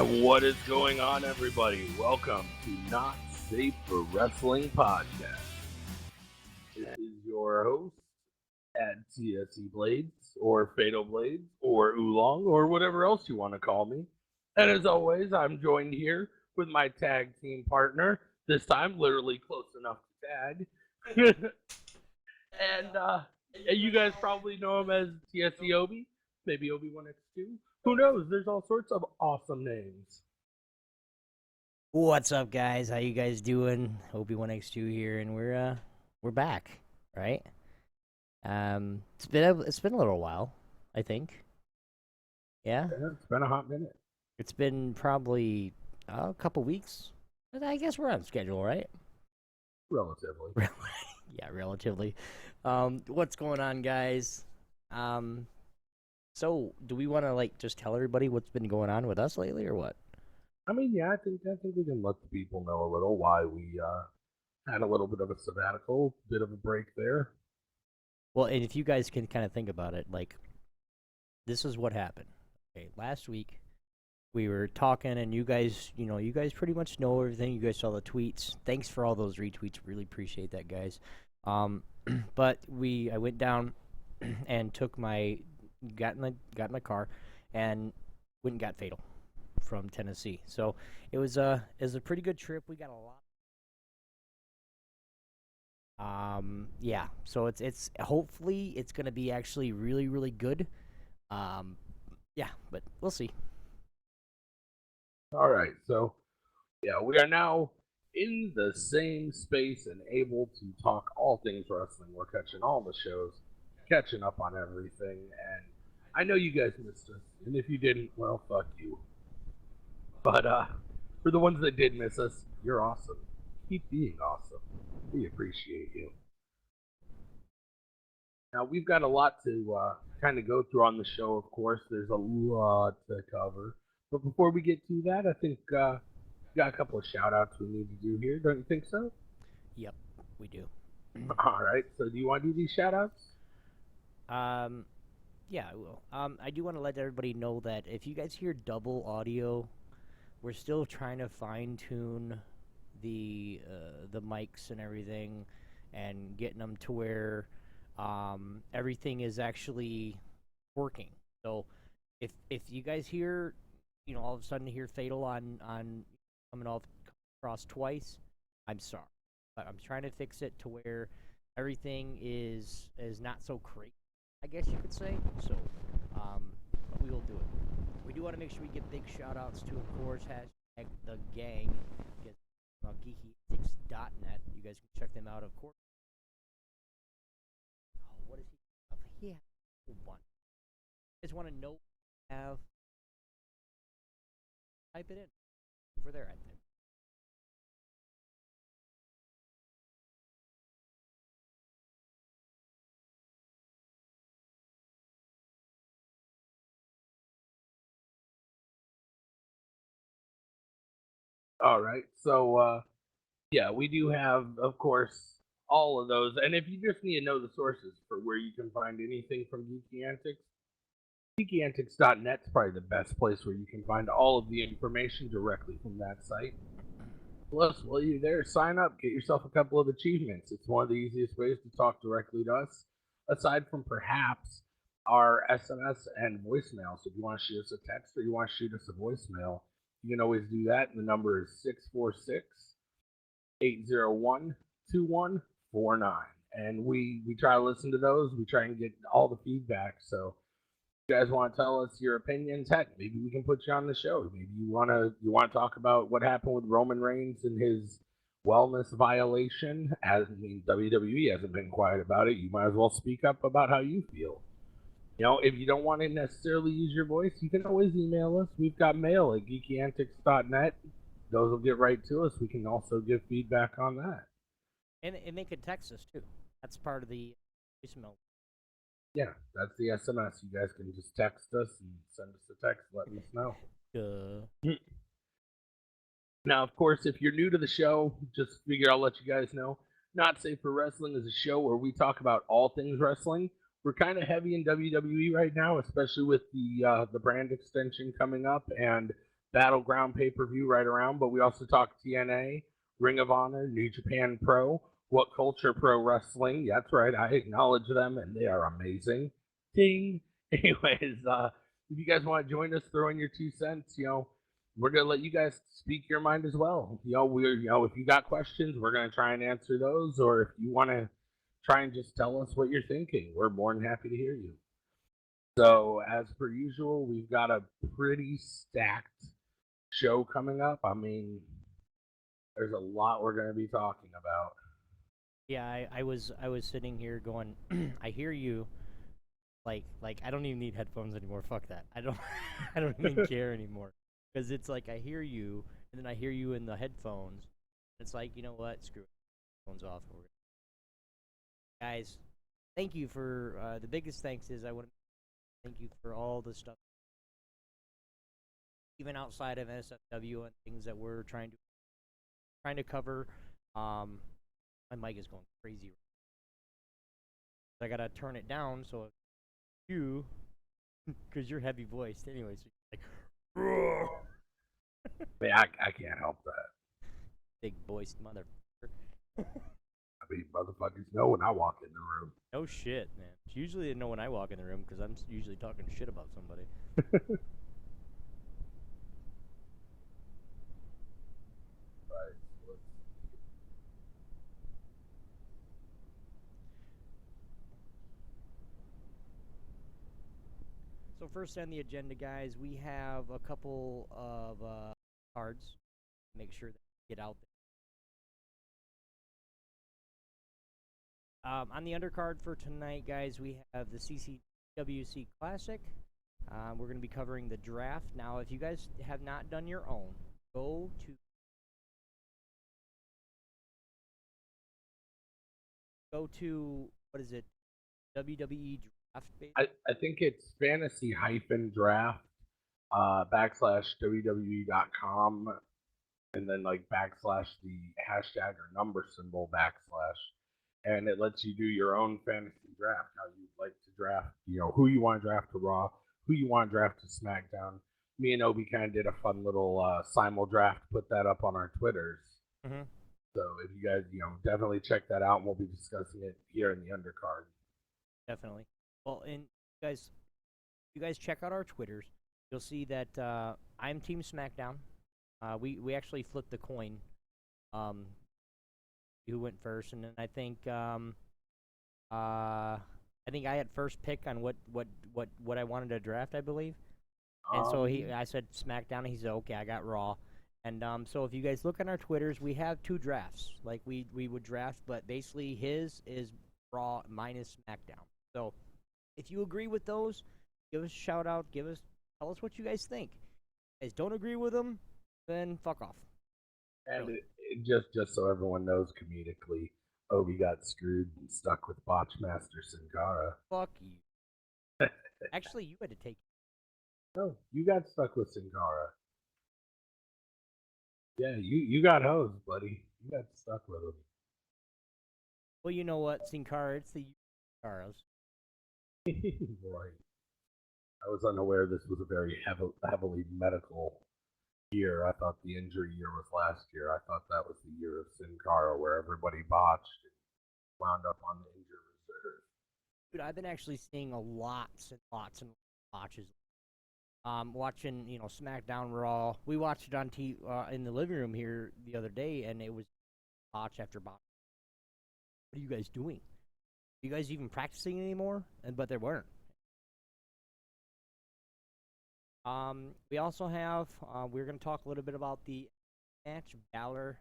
What is going on, everybody? Welcome to Not Safe for Wrestling Podcast. This is your host at CSE Blades, or Fatal Blades, or Oolong, or whatever else you want to call me. And as always, I'm joined here with my tag team partner, this time literally close enough to tag. and you guys probably know him as TSE Obi, maybe Obi-Wan X2. Who knows? There's all sorts of awesome names. What's up, guys? How you guys doing? Obi-Wan X2 here, and we're back, right? It's been a little while, I think. Yeah, It's been a hot minute. it's been probably a couple weeks. But I guess we're on schedule, right? Relatively. Yeah, relatively. What's going on, guys? So do we want to just tell everybody what's been going on with us lately, or what? I mean, yeah, I think we can let the people know a little why we had a little bit of a sabbatical, bit of a break there. Well, and if you guys can kind of think about it, this is what happened. Okay, last week we were talking, and you guys pretty much know everything. You guys saw the tweets. Thanks for all those retweets. Really appreciate that, guys. But I went down and got in my car and went and got Fatal from Tennessee. So it was a pretty good trip. We got a lot. Yeah. So it's hopefully it's gonna be actually really, really good. Yeah, but we'll see. All right, so yeah, we are now in the same space and able to talk all things wrestling. We're catching all the shows, catching up on everything, and I know you guys missed us, and if you didn't, well, fuck you. But for the ones that did miss us, you're awesome. Keep being awesome. We appreciate you. Now, we've got a lot to kind of go through on the show, of course. There's a lot to cover. But before we get to that, I think we got a couple of shout outs we need to do here. Don't you think so? Yep, we do. All right. So, do you want to do these shout outs? Yeah, I will. I do want to let everybody know that if you guys hear double audio, we're still trying to fine tune the mics and everything, and getting them to where everything is actually working. So if you guys hear, all of a sudden hear Fatal on coming across twice, I'm sorry, but I'm trying to fix it to where everything is not so crazy, I guess you could say. So but we will do it. We do want to make sure we give big shout outs to, of course, hashtag the gang, geeky6.net. You guys can check them out, of course. Oh, what is he? He has a one. You guys want to know what we have? Type it in. Over there, I think. All right. So, yeah, we do have, of course, all of those. And if you just need to know the sources for where you can find anything from Geeky Antics, GeekyAntics.net is probably the best place where you can find all of the information directly from that site. Plus, while you're there, sign up, get yourself a couple of achievements. It's one of the easiest ways to talk directly to us, aside from perhaps our SMS and voicemail. So if you want to shoot us a text or you want to shoot us a voicemail, you can always do that. And the number is 646-801-2149. And we try to listen to those. We try and get all the feedback. So if you guys want to tell us your opinions, heck, maybe we can put you on the show. Maybe you want to talk about what happened with Roman Reigns and his wellness violation. WWE hasn't been quiet about it. You might as well speak up about how you feel. If you don't want to necessarily use your voice, you can always email us. We've got mail at geekyantics.net. Those will get right to us. We can also give feedback on that. And they could text us, too. That's part of the voicemail. Yeah, that's the SMS. You guys can just text us and send us a text letting us know. Now, of course, if you're new to the show, just figure I'll let you guys know. Not Safe for Wrestling is a show where we talk about all things wrestling. We're kind of heavy in WWE right now, especially with the brand extension coming up and Battleground pay-per-view right around, but we also talk TNA, Ring of Honor, New Japan Pro, What Culture Pro Wrestling. That's right, I acknowledge them, and they are amazing. Ding. Anyways, if you guys want to join us, throw in your 2 cents. We're gonna let you guys speak your mind as well. If you got questions, we're gonna try and answer those, or if you want to try and just tell us what you're thinking, we're more than happy to hear you. So, as per usual, we've got a pretty stacked show coming up. I mean, there's a lot we're going to be talking about. Yeah, I was sitting here going, I hear you. Like I don't even need headphones anymore. Fuck that. I don't I don't even care anymore. Because it's like I hear you, and then I hear you in the headphones. It's like, you know what? Screw it. Headphones off. Guys, thank you for the biggest thanks is I want to thank you for all the stuff, even outside of NSFW and things that we're trying to cover. My mic is going crazy. I gotta turn it down so you, because you're heavy voiced anyway. So you're like, Man, I can't help that. Big voiced motherfucker. I mean, motherfuckers know when I walk in the room. No shit, man. Usually they know when I walk in the room because I'm usually talking shit about somebody. So first on the agenda, guys, we have a couple of cards. Make sure that get out there. On the undercard for tonight, guys, we have the CCWC Classic. We're going to be covering the draft. Now, if you guys have not done your own, go to what is it? WWE Draft. I think it's fantasy-draft /WWE.com, and then like backslash the hashtag or number symbol backslash, and it lets you do your own fantasy draft. How you like to draft, who you want to draft to Raw, who you want to draft to SmackDown. Me and Obi kind of did a fun little simul draft, put that up on our Twitters. Mm-hmm. So if you guys, definitely check that out, and we'll be discussing it here in the undercard. Definitely. Well, and you guys check out our Twitters. You'll see that I'm Team SmackDown. We actually flipped the coin. Who went first, and then I think I had first pick on what I wanted to draft, I believe. And so I said SmackDown, and he said, okay, I got Raw. And so if you guys look on our Twitters, we have 2 drafts. Like we would draft, but basically his is Raw minus SmackDown. So if you agree with those, give us a shout out. Tell us what you guys think. If you guys don't agree with them, then fuck off. And really. Just so everyone knows, comedically, Obi got screwed and stuck with Botchmaster Sin Cara. Fuck you. Actually, you had to take it. No, you got stuck with Sin Cara. Yeah, you got hosed, buddy. You got stuck with him. Well, you know what, Sin Cara, it's the Caras. Right. I was unaware this was a very heavily medical year. I thought the injury year was last year. I thought that was the year of Sin Cara, where everybody botched and wound up on the injury reserve. Dude, I've been actually seeing lots and botches. Watching, SmackDown Raw. We watched it on in the living room here the other day, and it was botch after botch. What are you guys doing? Are you guys even practicing anymore? But they weren't. We also have, we're going to talk a little bit about the match, Balor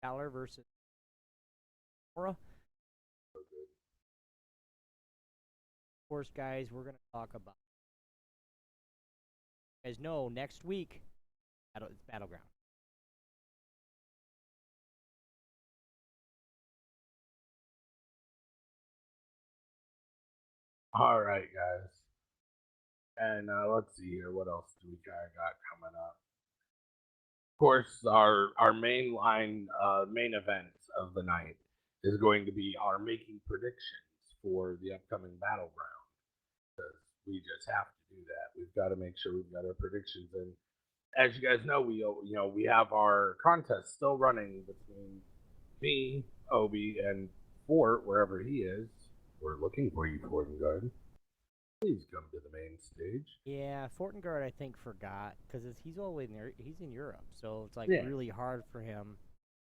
versus Aura. Of course, guys, we're going to talk about, you guys know, next week, it's Battleground. All right, guys. And let's see here. What else do we got coming up? Of course, our main event of the night is going to be our making predictions for the upcoming Battleground. Because we just have to do that. We've got to make sure we've got our predictions in. as you guys know, we have our contest still running between me, Obi, and Fort, wherever he is. We're looking for you, Fortengard. Please come to the main stage. Yeah, Fortengard I think forgot because he's all the way he's in Europe, so it's like Yeah. really hard for him,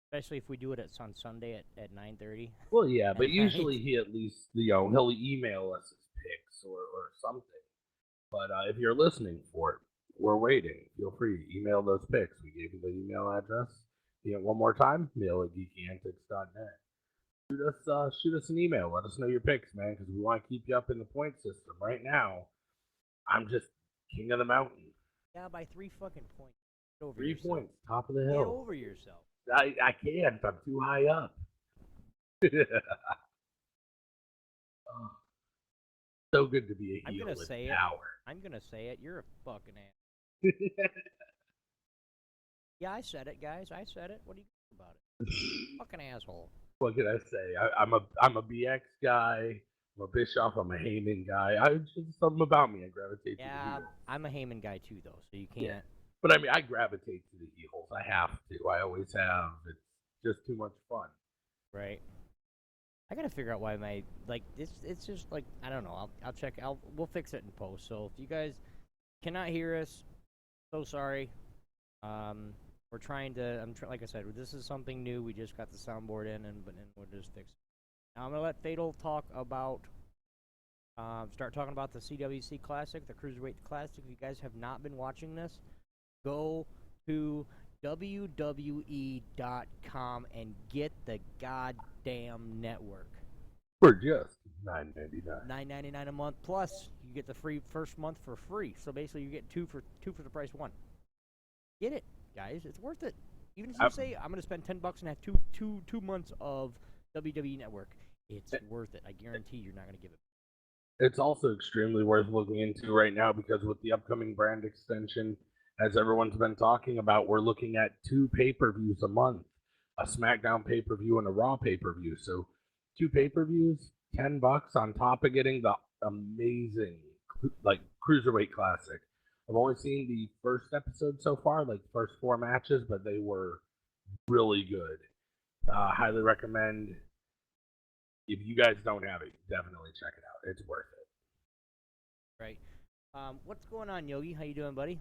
especially if we do it on Sunday at 9:30. Well, yeah, but At usually night. he at least he'll email us his picks or something. But if you're listening for it, we're waiting. Feel free to email those picks. We gave you the email address. One more time, mail at geekyantics.net. Shoot us an email. Let us know your picks, man, because we want to keep you up in the point system. Right now, I'm just king of the mountain. Yeah, by 3 fucking points. Get over 3 yourself. points, top of the Get hill. over yourself. I can't. I'm too high up. Oh, so good to be a heel I'm gonna in say power. I'm gonna say it. You're a fucking ass. Yeah, I said it, guys. I said it. What do you think about it? Fucking asshole. What can I say? I'm a BX guy. I'm a Bischoff. I'm a Heyman guy. I just something about me. I gravitate to the Yeah, heels. I'm a Heyman guy too, though, so you can't. Yeah. But I mean, I gravitate to the heels. I have to. I always have. It's just too much fun. Right. I gotta figure out why my it's just like I don't know. I'll check. We'll fix it in post. So if you guys cannot hear us, so sorry. We're trying to. Like I said, this is something new. We just got the soundboard in, and we'll just fix it. Now I'm gonna let Fatal talk about. Start talking about the CWC Classic, the Cruiserweight Classic. If you guys have not been watching this, go to WWE.com and get the goddamn network. For just $9.99. $9.99 a month, plus you get the free first month for free. So basically, you get two for the price of one. Get it, guys. It's worth it. Even if you say I'm gonna spend $10 and have two months of WWE Network, it's worth it. I guarantee you're not gonna give it. It's also extremely worth looking into right now because with the upcoming brand extension, as everyone's been talking about, we're looking at 2 pay-per-views a month, a SmackDown pay-per-view and a Raw pay-per-view. So 2 pay-per-views, $10 on top of getting the amazing Cruiserweight Classic. I've only seen the first episode so far, like the first 4 matches, but they were really good. Highly recommend. If you guys don't have it, definitely check it out. It's worth it. Right. What's going on, Yogi? How you doing, buddy?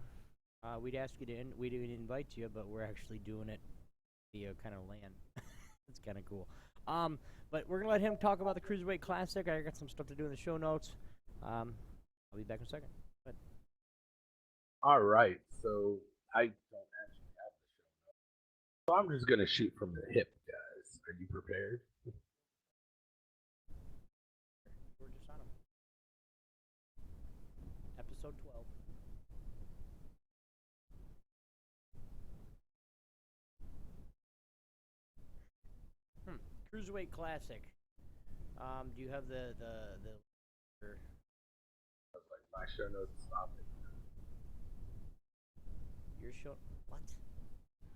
We'd ask you to we'd invite you, but we're actually doing it via kind of land. It's kind of cool. But we're gonna let him talk about the Cruiserweight Classic. I got some stuff to do in the show notes. I'll be back in a second. But all right, so I don't actually have the show notes, so I'm just gonna shoot from the hip, guys. Are you prepared? we're just on him. Episode 12. Cruiserweight Classic. Do you have the I was like, my show notes stop it. your show? What?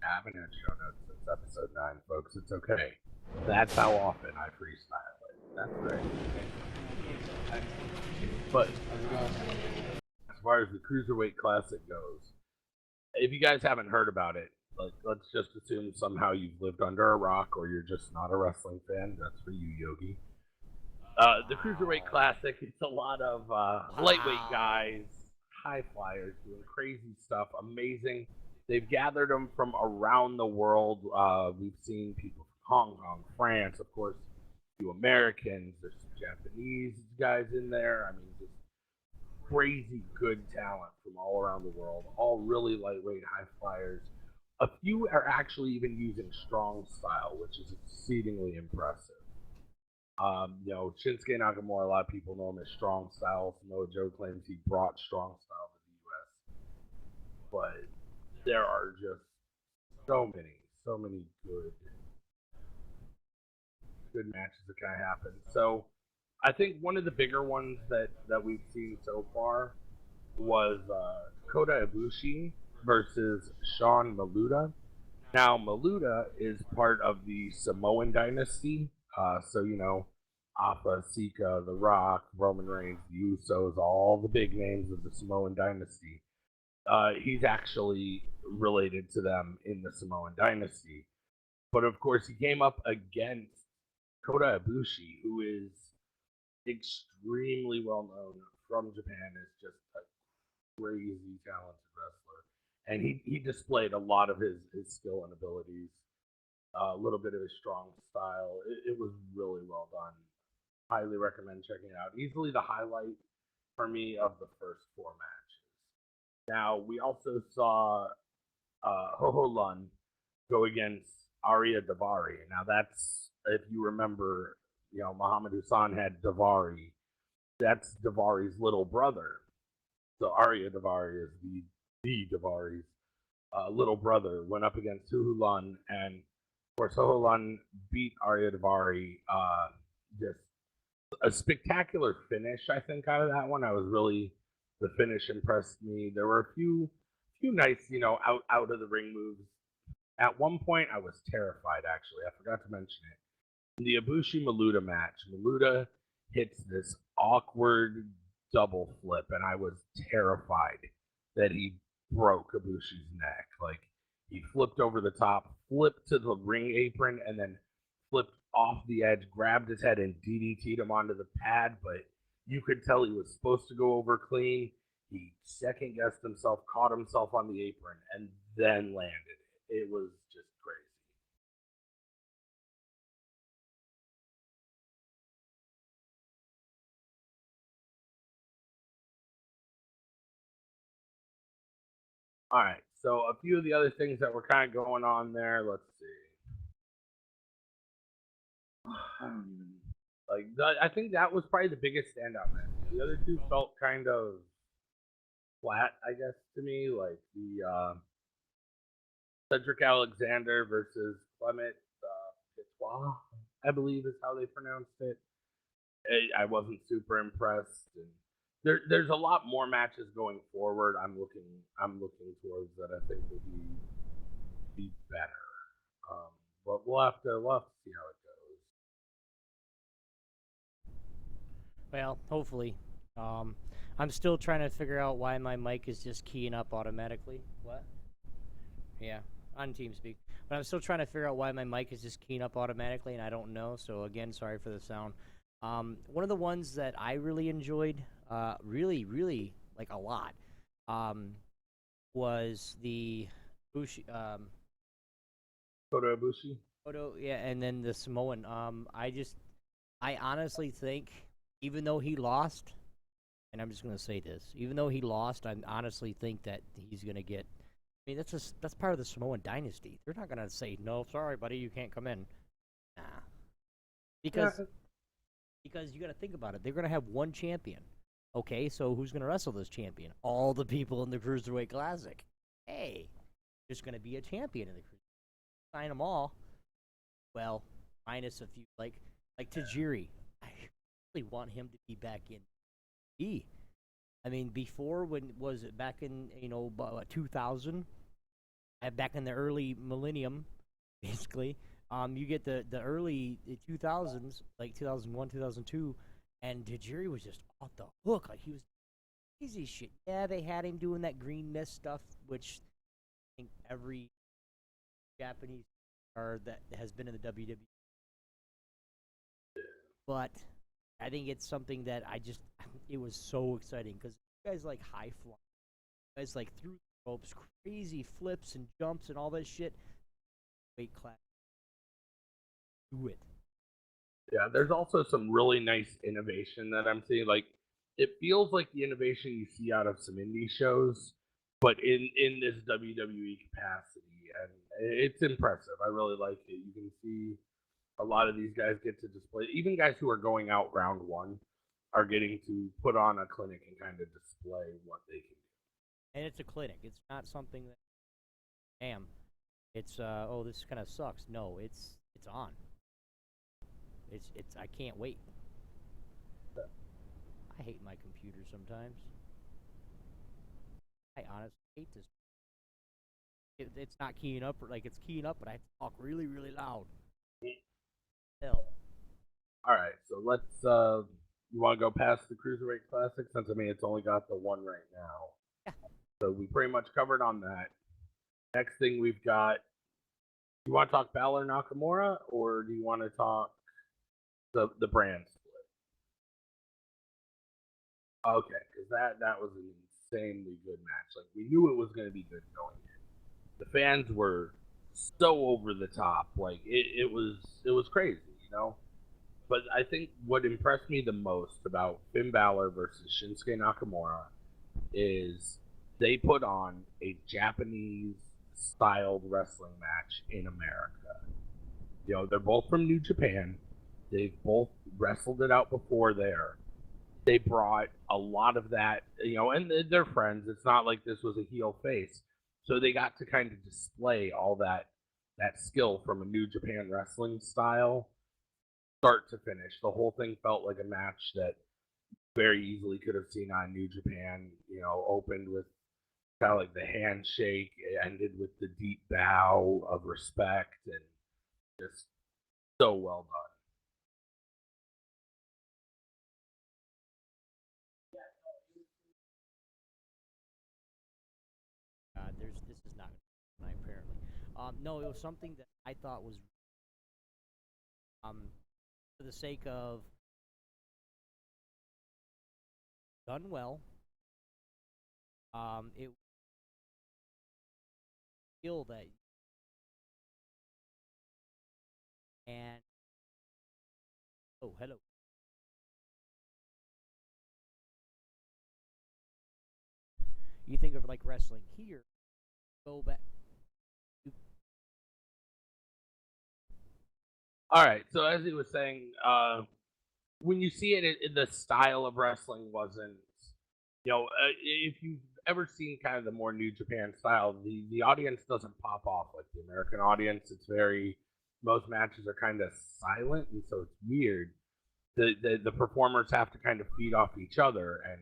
I haven't had show notes since episode 9, folks. It's okay. That's how often I freestyle it. That's right. But as far as the Cruiserweight Classic goes, if you guys haven't heard about it, let's just assume somehow you've lived under a rock or you're just not a wrestling fan. That's for you, Yogi. The Cruiserweight Classic, it's a lot of lightweight guys, high flyers doing crazy stuff, amazing. They've gathered them from around the world. We've seen people from Hong Kong, France, of course, a few Americans, there's some Japanese guys in there. I mean, just crazy good talent from all around the world, all really lightweight high flyers. A few are actually even using strong style, which is exceedingly impressive. Shinsuke Nakamura, a lot of people know him as strong style. Samoa Joe claims he brought strong style to the US. But there are just so many good matches that kind of happen. So I think one of the bigger ones that we've seen so far was Kota Ibushi versus Sean Maluda. Now, Maluda is part of the Samoan dynasty. Appa, Sika, The Rock, Roman Reigns, the Usos, all the big names of the Samoan dynasty. He's actually related to them in the Samoan dynasty. But of course, he came up against Kota Ibushi, who is extremely well known from Japan as just a crazy talented wrestler. And he displayed a lot of his skill and abilities, a little bit of his strong style. It was really well done. Highly recommend checking it out. Easily the highlight for me of the first four matches. Now, we also saw Ho Ho Lun go against Arya Davari. Now, that's, if you remember, Muhammad Hassan had Davari. That's Davari's little brother. So Arya Davari is the Davari's little brother. Went up against Huhulan, and of course Huhulan beat Arya Davari. Just a spectacular finish, I think, out of that one. I was really, the finish impressed me. There were a few nice, out of the ring moves. At one point, I was terrified. Actually, I forgot to mention it. In the Ibushi Maluda match, Maluda hits this awkward double flip, and I was terrified that he broke Ibushi's neck. Like, he flipped over the top, flipped to the ring apron, and then flipped off the edge, grabbed his head, and DDT'd him onto the pad. But you could tell he was supposed to go over clean. He second guessed himself, caught himself on the apron, and then landed it. It was just crazy. All right. So a few of the other things that were kind of going on there. Let's see. I don't even I think that was probably the biggest standout match. The other two felt kind of flat, I guess, to me. Like the Cedric Alexander versus Clement Pitois, I believe is how they pronounced it. I wasn't super impressed. And there's a lot more matches going forward. I'm looking towards that. I think will be better. But we'll have to see how it goes. Well, hopefully. I'm still trying to figure out why my mic is just keying up automatically. What? Yeah, on TeamSpeak. But I'm still trying to figure out why my mic is just keying up automatically, and I don't know. So again, sorry for the sound. One of the ones that I really enjoyed, really like a lot, was the Bushi, Kota Ibushi. yeah, and then the Samoan. I honestly think, even though he lost, and I'm just gonna say this, even though he lost, I honestly think that he's gonna get. I mean, that's part of the Samoan dynasty. They're not gonna say no, sorry, buddy, you can't come in. Nah, because Yeah. because you got to think about it. They're gonna have one champion. Okay, so who's gonna wrestle this champion? All the people in the Cruiserweight Classic. Hey, there's gonna be a champion in the Cruiserweight. Sign them all. Well, minus a few like Tajiri. I really want him to be back in. I mean, before, when was it back in 2000? Back in the early millennium, basically. You get the early 2000s, like 2001, 2002, and Tajiri was just off the hook. Like, he was crazy shit. Yeah, they had him doing that green mist stuff, which I think every Japanese star that has been in the WWE. But I think it's something that it was so exciting because you guys like high flying, you guys like through the ropes, crazy flips and jumps and all that shit. Weight class, do it. Yeah, there's also some really nice innovation that I'm seeing. Like, it feels like the innovation you see out of some indie shows, but in this WWE capacity, and it's impressive. I really like it. You can see a lot of these guys get to display. Even guys who are going out round one are getting to put on a clinic and kind of display what they can do. And it's a clinic. It's not something that, damn, it's oh, this kind of sucks. No, it's on. It's I can't wait. I hate my computer sometimes. I honestly hate this. It's not keying up, or like it's keying up, but I have to talk really loud. Hell. All right, so let's. You want to go past the Cruiserweight Classic since I mean it's only got the one right now. Yeah. So we pretty much covered on that. Next thing we've got. Do you want to talk Balor Nakamura, or do you want to talk the brand split? Okay, because that was an insanely good match. Like, we knew it was going to be good going in. The fans were so over the top. Like, it was crazy, you know. But I think what impressed me the most about Finn Balor versus Shinsuke Nakamura is they put on a Japanese styled wrestling match in America. You know, they're both from New Japan. They've both wrestled it out before there. They brought a lot of that, you know, and they're friends. It's not like this was a heel face. So they got to kind of display all that skill from a New Japan wrestling style, start to finish. The whole thing felt like a match that very easily could have seen on New Japan. You know, opened with kind of like the handshake, it ended with the deep bow of respect, and just so well done. This is not apparently. No, it was something that I thought was for the sake of done well. It feel that and oh hello. You think of like wrestling here, go back. All right, so as he was saying, when you see it, the style of wrestling wasn't, you know, if you've ever seen kind of the more New Japan style, the audience doesn't pop off like the American audience. It's very, most matches are kind of silent, and so it's weird. The performers have to kind of feed off each other and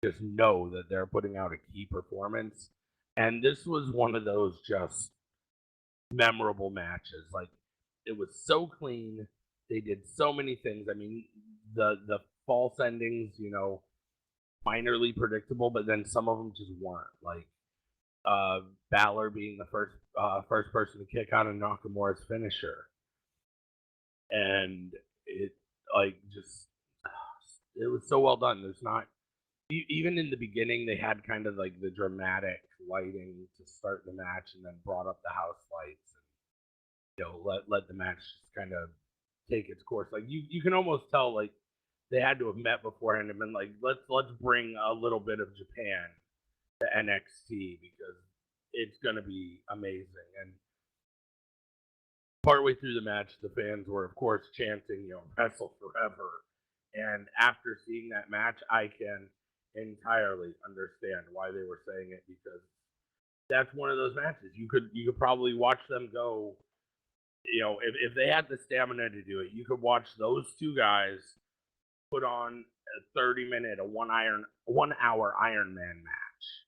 just know that they're putting out a key performance. And this was one of those just memorable matches. Like, it was so clean. They did so many things. I mean, the false endings, you know, minorly predictable, but then some of them just weren't. Like, Balor being the first person to kick out of Nakamura's finisher, and it like just it was so well done. There's not even in the beginning they had kind of like the dramatic lighting to start the match, and then brought up the house lights, and you know let the match just kind of take its course. Like you can almost tell like they had to have met beforehand and been like, let's bring a little bit of Japan to NXT because it's gonna be amazing. And partway through the match, the fans were of course chanting, you know, wrestle forever. And after seeing that match, I can entirely understand why they were saying it, because that's one of those matches you could probably watch them go. You know, if they had the stamina to do it, you could watch those two guys put on a 30-minute, a 1 hour Iron Man match,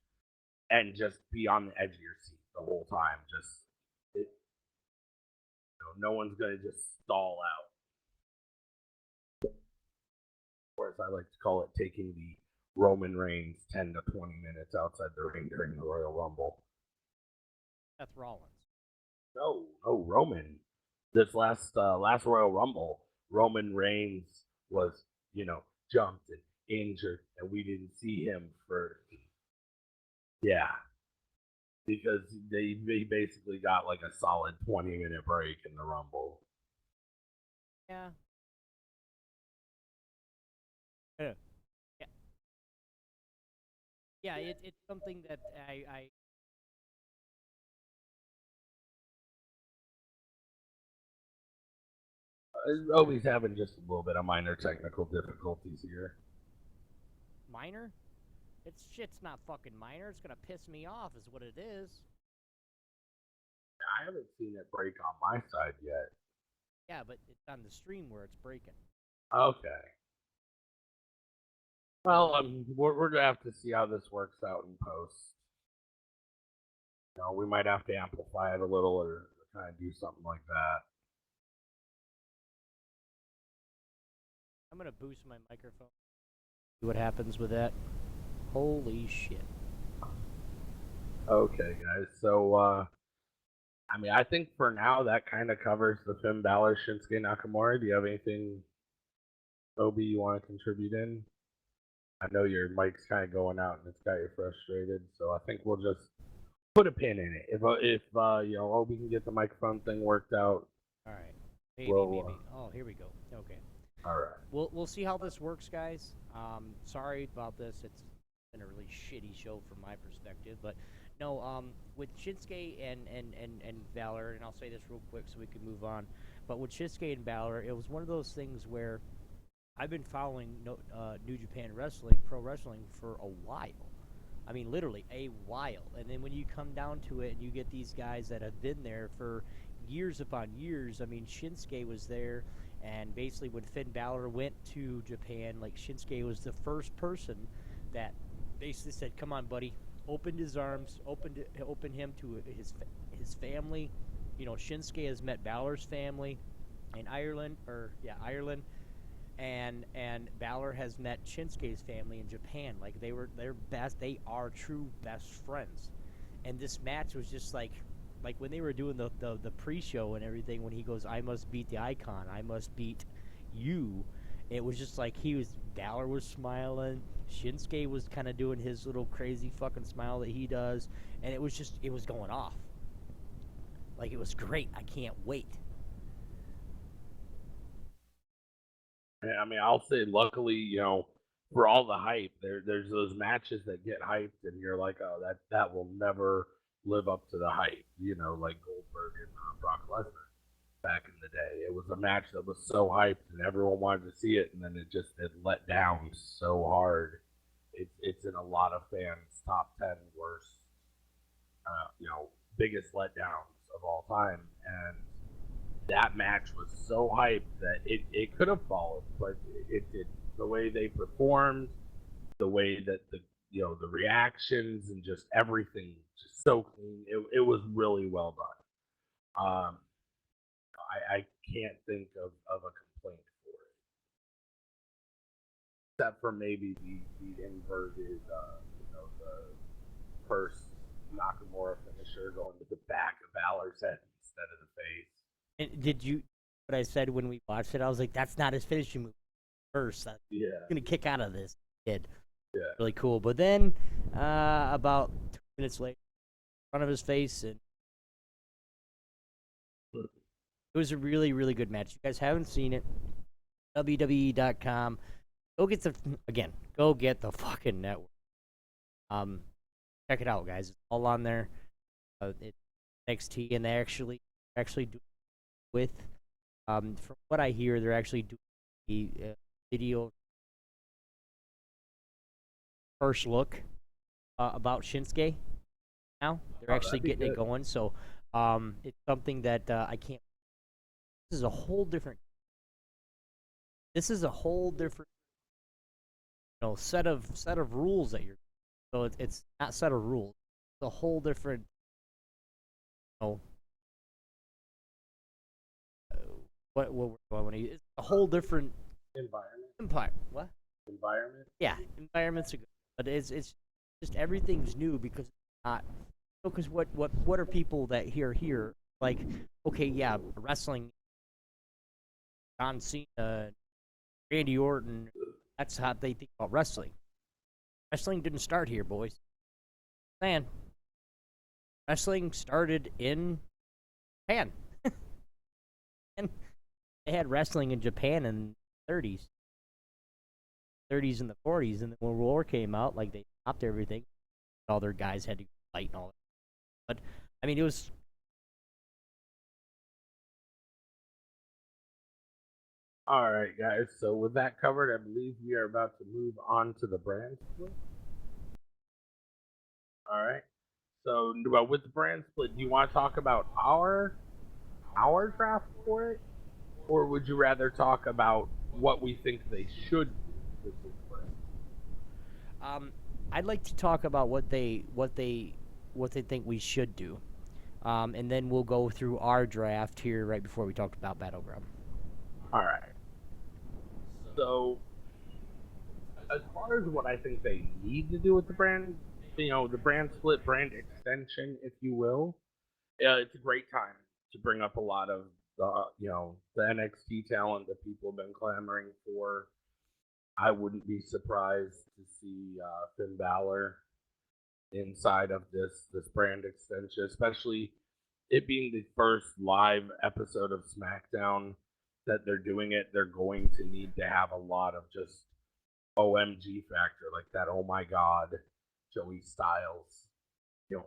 and just be on the edge of your seat the whole time. Just no one's gonna just stall out. Of course, I like to call it taking the Roman Reigns 10 to 20 minutes outside the ring during the Royal Rumble. Seth Rollins. No, Roman. This last Royal Rumble, Roman Reigns was, you know, jumped and injured, and we didn't see him for because they basically got like a solid 20-minute break in the Rumble. Yeah. Yeah. Yeah, it's something that I Obi's having just a little bit of minor technical difficulties here. minor. It's shit's not fucking minor. It's gonna piss me off, is what it is. I haven't seen it break on my side yet. Yeah, but it's on the stream where it's breaking. Okay. Well, we're gonna have to see how this works out in post. You know, we might have to amplify it a little or kind of do something like that. I'm gonna boost my microphone. See what happens with that. Holy shit. Okay, guys. So, I mean, I think for now that kind of covers the Finn Balor Shinsuke Nakamura. Do you have anything, Obi, you want to contribute in? I know your mic's kind of going out and it's got you frustrated, so I think we'll just put a pin in it. If you know, Obi can get the microphone thing worked out, All right. Maybe, we'll. maybe. Oh, here we go. Okay. All right. We'll see how this works, guys. Sorry about this. It's been a really shitty show from my perspective, but no. With Shinsuke and Valor, and I'll say this real quick so we can move on. But with Shinsuke and Valor, it was one of those things where I've been following New Japan Wrestling, pro wrestling, for a while. I mean, literally a while. And then when you come down to it, and you get these guys that have been there for years upon years. I mean, Shinsuke was there, and basically when Finn Balor went to Japan, like Shinsuke was the first person that basically said, "Come on, buddy." Opened his arms, opened him to his family. You know, Shinsuke has met Balor's family in Ireland, Ireland, and Balor has met Shinsuke's family in Japan. Like they're best. They are true best friends. And this match was just like when they were doing the pre-show and everything. When he goes, "I must beat the Icon. I must beat you." It was just like Balor was smiling. Shinsuke was kind of doing his little crazy fucking smile that he does, and it was going off. Like, it was great. I can't wait. I mean, I'll say, luckily, you know, for all the hype, there's those matches that get hyped, and you're like, oh, that will never live up to the hype. You know, like Goldberg and Brock Lesnar back in the day. It was a match that was so hyped, and everyone wanted to see it, and then it let down so hard. It's in a lot of fans' top 10 worst, you know, biggest letdowns of all time, and that match was so hyped that it could have followed, but it did. The way they performed, the way that the you know the reactions and just everything, just so clean. It was really well done. I can't think of a complaint for it, except for maybe the inverted, you know, the first Nakamura finisher going to the back of Balor's head instead of the face. And did you? What I said when we watched it, I was like, "That's not his finishing move." First, I'm Yeah, gonna kick out of this kid. yeah. Really cool. But then, about 2 minutes later, in front of his face, and it was a really, really good match. You guys haven't seen it? WWE.com. Go get the fucking network. Check it out, guys. It's all on there. It's NXT, and they actually do with. From what I hear, they're actually doing the video first look about Shinsuke. Now they're actually getting it going, so it's something that I can't. This is a whole different. This is a whole different, you know, set of rules that you're. So it's not set of rules. It's a whole different. You know, what we're going to. It's a whole different Environment. empire. What? Environment. Yeah, environments are good, but it's just everything's new because it's not. Because what are people that here like? Okay, yeah, wrestling. John Cena, Randy Orton. That's how they think about wrestling. Wrestling didn't start here, boys. Man, wrestling started in Japan, and they had wrestling in Japan in the 30s and the 40s, and then when World War came out, like they stopped everything. All their guys had to fight and all that. But I mean, it was. All right, guys. So with that covered, I believe we are about to move on to the brand split. All right. So, well, with the brand split, do you want to talk about our draft for it, or would you rather talk about what we think they should do with this brand? I'd like to talk about what they think we should do, and then we'll go through our draft here right before we talk about Battleground. All right. So, as far as what I think they need to do with the brand, the brand split, brand extension, if you will. It's a great time to bring up a lot of the NXT talent that people have been clamoring for. I wouldn't be surprised to see Finn Balor inside of this brand extension, especially it being the first live episode of SmackDown that they're doing it. They're going to need to have a lot of just OMG factor, like that. Oh my God, Joey Styles.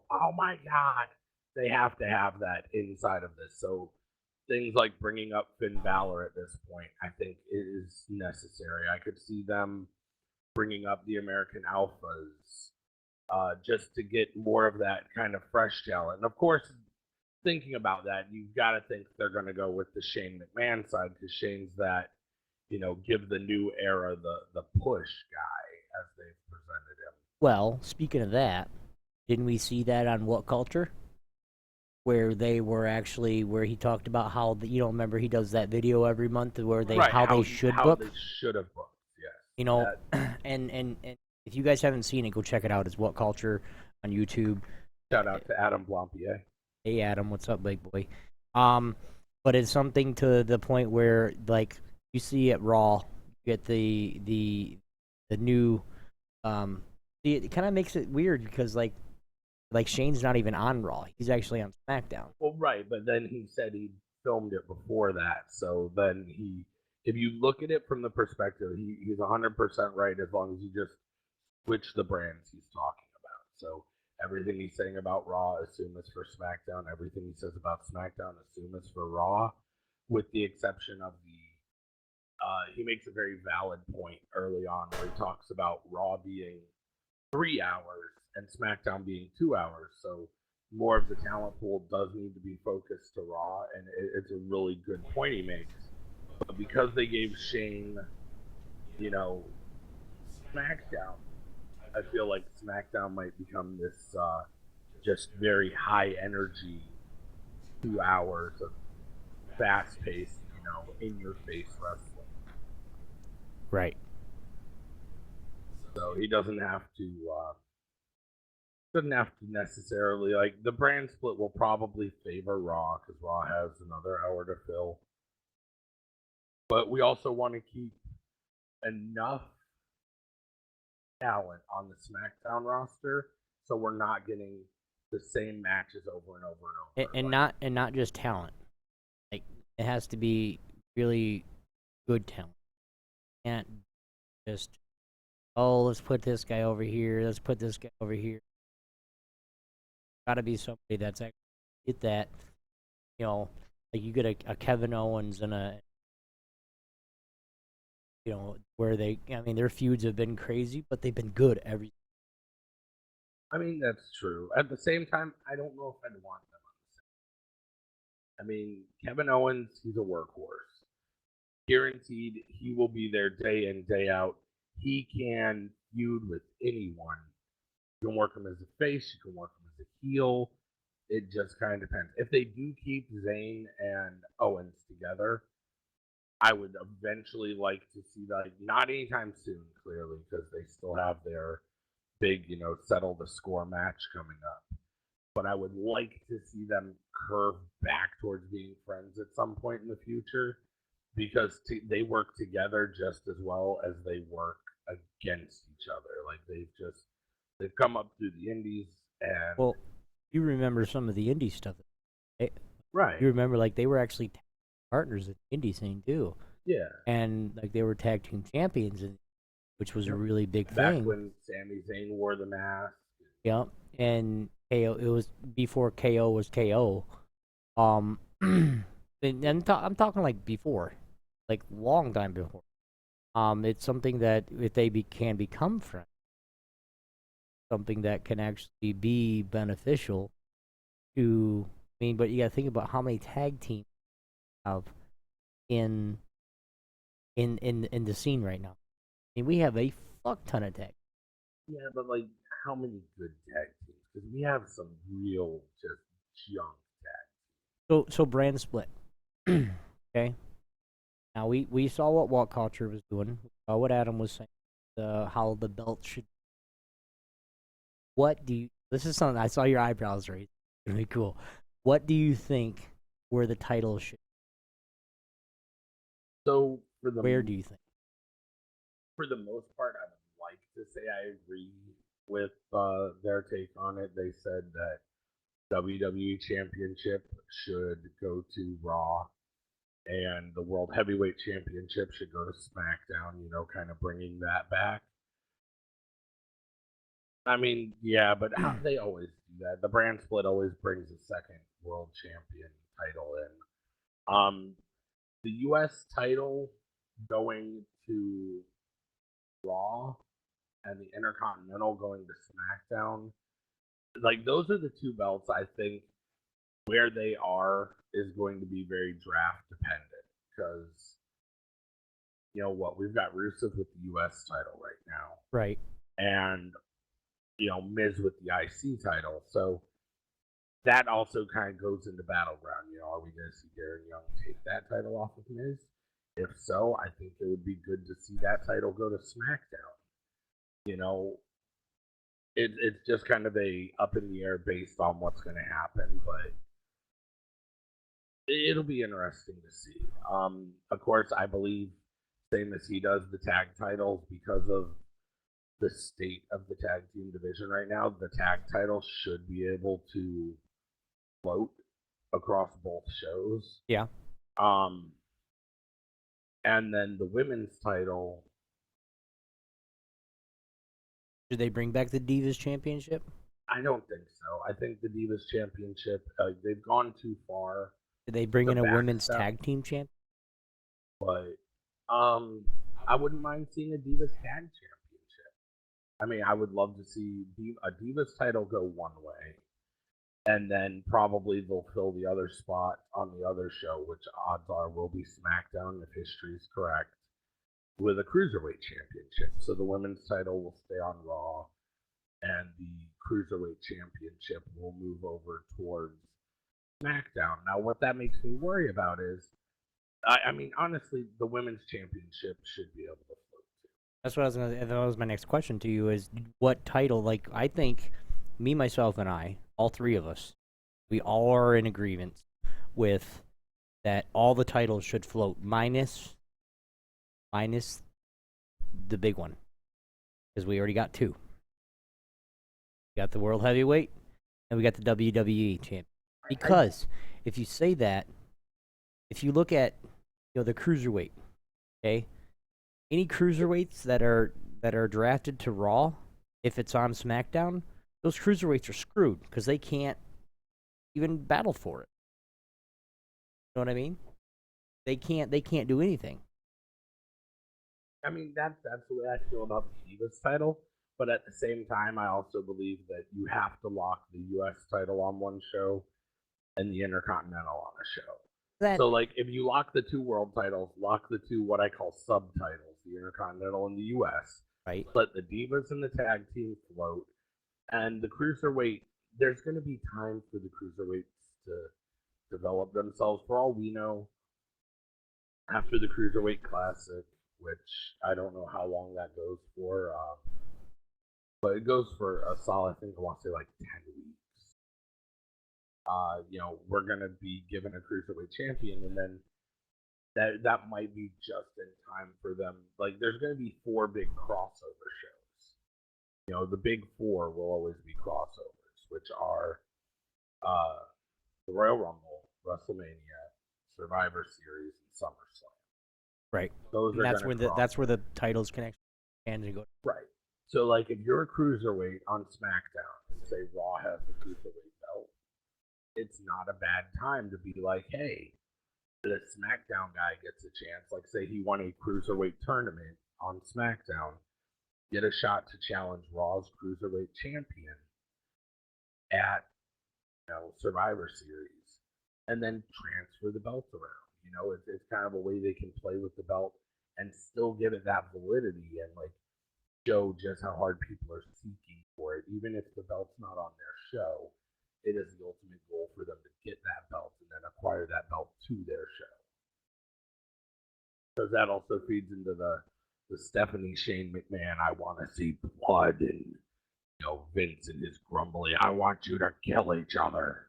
Oh my God, they have to have that inside of this. So things like bringing up Finn Balor at this point, I think is necessary. I could see them bringing up the American Alphas just to get more of that kind of fresh talent. And of course, thinking about that, you've got to think they're going to go with the Shane McMahon side because Shane's that, give the new era the push guy as they've presented him. Well, speaking of that, didn't we see that on What Culture? Where they were actually, where he talked about how, remember he does that video every month where they, Right, how they should how book? they should have booked, yes. And if you guys haven't seen it, go check it out. It's What Culture on YouTube. Shout out to Adam Blampier. Hey Adam, what's up, big boy? But it's something to the point where, like, you see at Raw, you get the new, it kind of makes it weird because like Shane's not even on Raw; he's actually on SmackDown. Well, right, but then he said he filmed it before that, so then if you look at it from the perspective, he's 100% right as long as you just switch the brands he's talking about. So everything he's saying about Raw, assume it's for SmackDown. Everything he says about SmackDown, assume it's for Raw, with the exception of he makes a very valid point early on where he talks about Raw being 3 hours and SmackDown being 2 hours. So more of the talent pool does need to be focused to Raw, and it's a really good point he makes. But because they gave Shane, SmackDown, I feel like SmackDown might become this just very high energy 2 hours of fast paced, in your face wrestling. Right. So he doesn't have to necessarily, like, the brand split will probably favor Raw because Raw has another hour to fill. But we also want to keep enough talent on the SmackDown roster so we're not getting the same matches over and over and over. And not just talent. Like, it has to be really good talent. Can't just, let's put this guy over here, let's put this guy over here. Gotta be somebody that's actually get that, like you get a Kevin Owens and where their feuds have been crazy, but they've been good every. I mean, that's true. At the same time, I don't know if I'd want them on the same. I mean, Kevin Owens, he's a workhorse. Guaranteed he will be there day in, day out. He can feud with anyone. You can work him as a face, you can work him as a heel. It just kind of depends. If they do keep Zayn and Owens together, I would eventually like to see that. Not anytime soon, clearly, because they still have their big, settle the score match coming up. But I would like to see them curve back towards being friends at some point in the future, because they work together just as well as they work against each other. Like they've come up through the indies, and well, you remember some of the indie stuff, right? You remember like they were actually partners at the indie scene too. Yeah, and like they were tag team champions, which was a really big back thing. when Sami Zayn wore the mask. Yeah, and KO. It was before KO was KO. And I'm talking like before, like long time before. It's something that if they can become friends, something that can actually be beneficial to. I mean, but you got to think about how many tag teams have in the scene right now. I mean, we have a fuck ton of tag. Yeah, but like, how many good tag teams? Because we have some real just junk tag. So brand split. Okay. Now we saw what What Culture was doing. We saw what Adam was saying. How the belt should. What do you? This is something I saw your eyebrows raise. Really cool. What do you think where the title should? So Where do you think? for the most part, I would like to say I agree with their take on it. They said that WWE Championship should go to Raw, and the World Heavyweight Championship should go to SmackDown. You know, kind of bringing that back. I mean, yeah, but how, they always do that. The brand split always brings a second world champion title in. The U.S. title going to Raw and the Intercontinental going to SmackDown. Like those are the two belts I think where they are is going to be very draft dependent because you know what we've got Rusev with the U.S. title right now, Right. and you know Miz with the IC title, so that also kind of goes into battleground. You know, are we going to see Darren Young take that title off of Miz? If so, I think it would be good to see that title go to SmackDown. You know, it's just kind of a up in the air based on what's going to happen, but it'll be interesting to see. Of course, I believe same as he does the tag titles because of the state of the tag team division right now. The tag titles should be able to float across both shows. Yeah. And then the women's title. Should they bring back the Divas Championship? I don't think so. I think the Divas Championship, they've gone too far. Did they bring in a women's tag team champ? But I wouldn't mind seeing a Divas Tag Championship. I mean, I would love to see a Divas title go one way, and then probably they'll fill the other spot on the other show, which odds are will be SmackDown if history is correct, with a Cruiserweight Championship. So the women's title will stay on Raw, and the Cruiserweight Championship will move over towards SmackDown. Now, what that makes me worry about is, I mean, honestly, the Women's Championship should be able to float too. That's what I was gonna. That was my next question to you: is what title? Like, I think me, myself, and I, all three of us, we all are in agreement with that. All the titles should float, minus the big one, because we already got two. We got the World Heavyweight, and we got the WWE champ. Because if you say that, if you look at the cruiserweight, okay, any cruiserweights that are drafted to Raw, if it's on SmackDown, those cruiserweights are screwed because they can't even battle for it. You know what I mean? They can't do anything. I mean, that's the way I feel about the Divas title. But at the same time, I also believe that you have to lock the U.S. title on one show and the Intercontinental on a show. So, like, if you lock the two world titles, lock the two what I call subtitles, the Intercontinental and the U.S. Right. Let the Divas and the tag team float, and the Cruiserweight. There's going to be time for the Cruiserweights to develop themselves. For all we know, after the Cruiserweight Classic, which I don't know how long that goes for, but it goes for a solid, I think I want to say like 10 weeks. We're gonna be given a cruiserweight champion, and then that might be just in time for them. Like, there's gonna be 4 big crossover shows. You know, the big 4 will always be crossovers, which are the Royal Rumble, WrestleMania, Survivor Series, and SummerSlam. Right. Those are that's where the titles connect and go. Right. So, like, if you're a cruiserweight on SmackDown and say Raw has the cruiserweight belt, it's not a bad time to be like, hey, the SmackDown guy gets a chance. Like, say he won a cruiserweight tournament on SmackDown, get a shot to challenge Raw's cruiserweight champion at Survivor Series, and then transfer the belt around. It's kind of a way they can play with the belt and still give it that validity and like show just how hard people are seeking for it. Even if the belt's not on their show, it is the ultimate goal for them to get that belt and then acquire that belt to their show. Because that also feeds into the Stephanie Shane McMahon, I want to see blood and Vince and his grumbly, I want you to kill each other.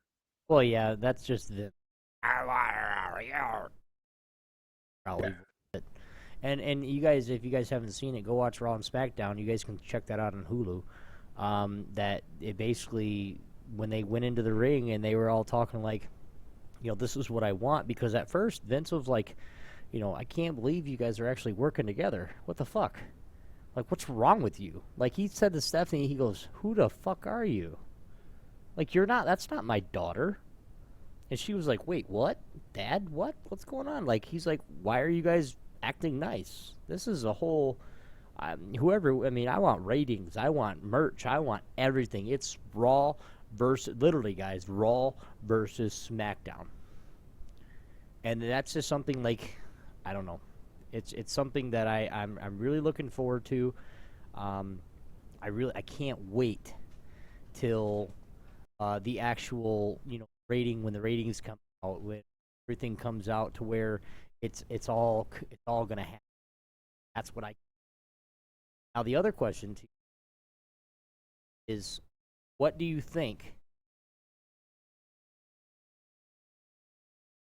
Well, yeah, that's just the probably. Yeah. And you guys, if you guys haven't seen it, go watch Raw and SmackDown. You guys can check that out on Hulu. That it basically when they went into the ring and they were all talking like, this is what I want, because at first Vince was like, I can't believe you guys are actually working together. What the fuck? Like, what's wrong with you? Like, he said to Stephanie, he goes, who the fuck are you? Like, that's not my daughter. And she was like, wait, what? Dad, what? What's going on? Like, he's like, why are you guys acting nice? This is a whole, I want ratings. I want merch. I want everything. It's Raw versus, literally, guys, Raw versus SmackDown. And that's just something like, I don't know. It's something that I'm really looking forward to. I can't wait till the actual rating, when the ratings come out, when everything comes out to where it's all gonna happen. That's what I. Now the other question to you is, what do you think?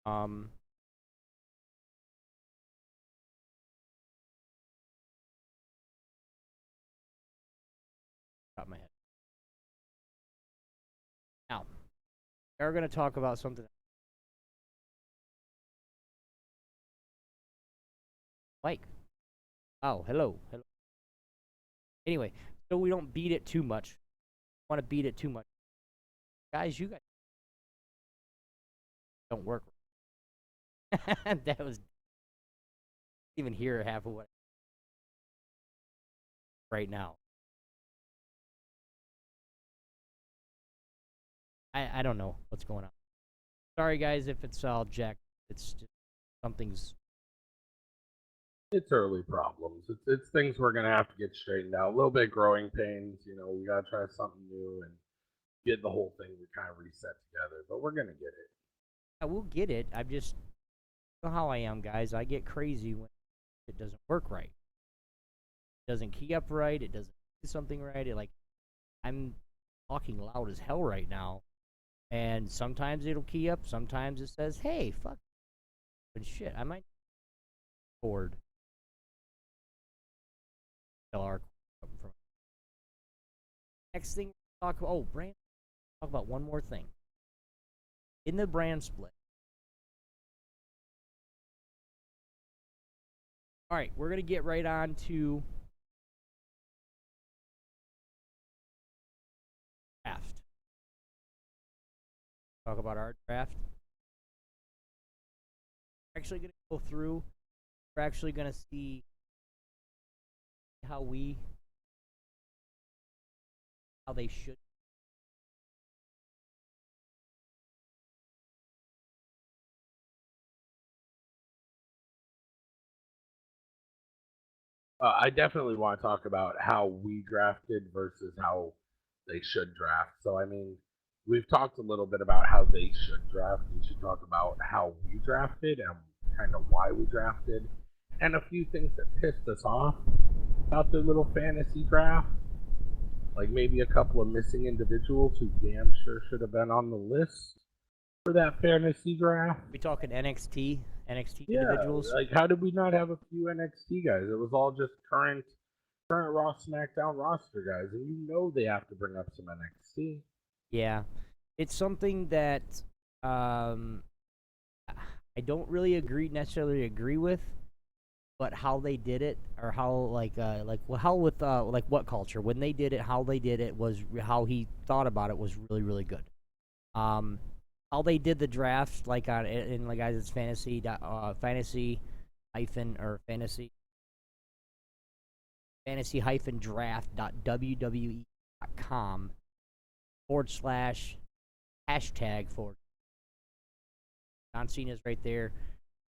Top of my head. Now, we're going to talk about something. Mike. Oh, hello. Anyway, so we don't beat it too much. Want to beat it too much, guys? You guys don't work. That was even hear half of what right now. I don't know what's going on. Sorry, guys, if it's all jacked. It's just something's. It's early problems. It's things we're gonna have to get straightened out. A little bit growing pains. We gotta try something new and get the whole thing kind of reset together. But we're gonna get it. I will get it. I'm just, you know how I am, guys. I get crazy when it doesn't work right. It doesn't key up right. It doesn't do something right. I'm talking loud as hell right now. And sometimes it'll key up. Sometimes it says, hey, fuck. And shit, I might board. Next thing, talk about, brand. Talk about one more thing. In the brand split. All right, we're going to get right on to draft. Talk about our draft. We're actually going to go through. We're actually going to see how they should. I definitely want to talk about how we drafted versus how they should draft. So, I mean, we've talked a little bit about how they should draft. We should talk about how we drafted and kind of why we drafted, and a few things that pissed us off about their little fantasy draft. Like maybe a couple of missing individuals who damn sure should have been on the list for that fantasy draft. We talking NXT Yeah, individuals? like how did we not have a few NXT guys? It was all just current Raw SmackDown roster guys, and they have to bring up some NXT. Yeah, it's something that I don't really necessarily agree with, but how they did it, or how how with what culture when they did it, how they did it was how he thought about it was really really good. How they did the draft, like on in like guys, it's fantasy hyphen draft.wwe.com /hashtag forward. John Cena's right there.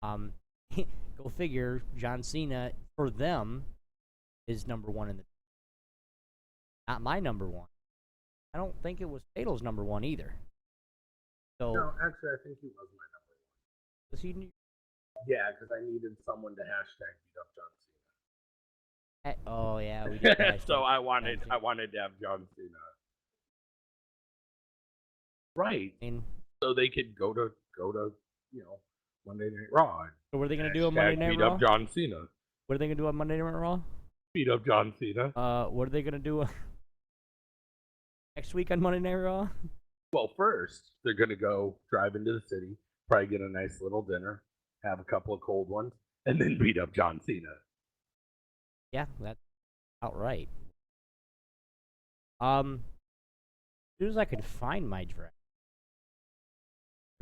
Go figure. John Cena for them is number one in the. Not my number one. I don't think it was Fato's number one either. So no, actually, I think he was my number one. Was he? Yeah, because I needed someone to hashtag beat up John Oh yeah, we did bash So John I wanted Cena. to have John Cena. Right. I mean, So they could go to Monday Night Raw. so what are they gonna do on Monday Night Beat Raw? up John Cena. What are they gonna do on Monday Night Raw? Beat up John Cena. What are they gonna do next week on Monday Night Raw? Well, first they're gonna go drive into the city, probably get a nice little dinner, have a couple of cold ones, and then beat up John Cena. Yeah, that's outright. As soon as I could find my draft.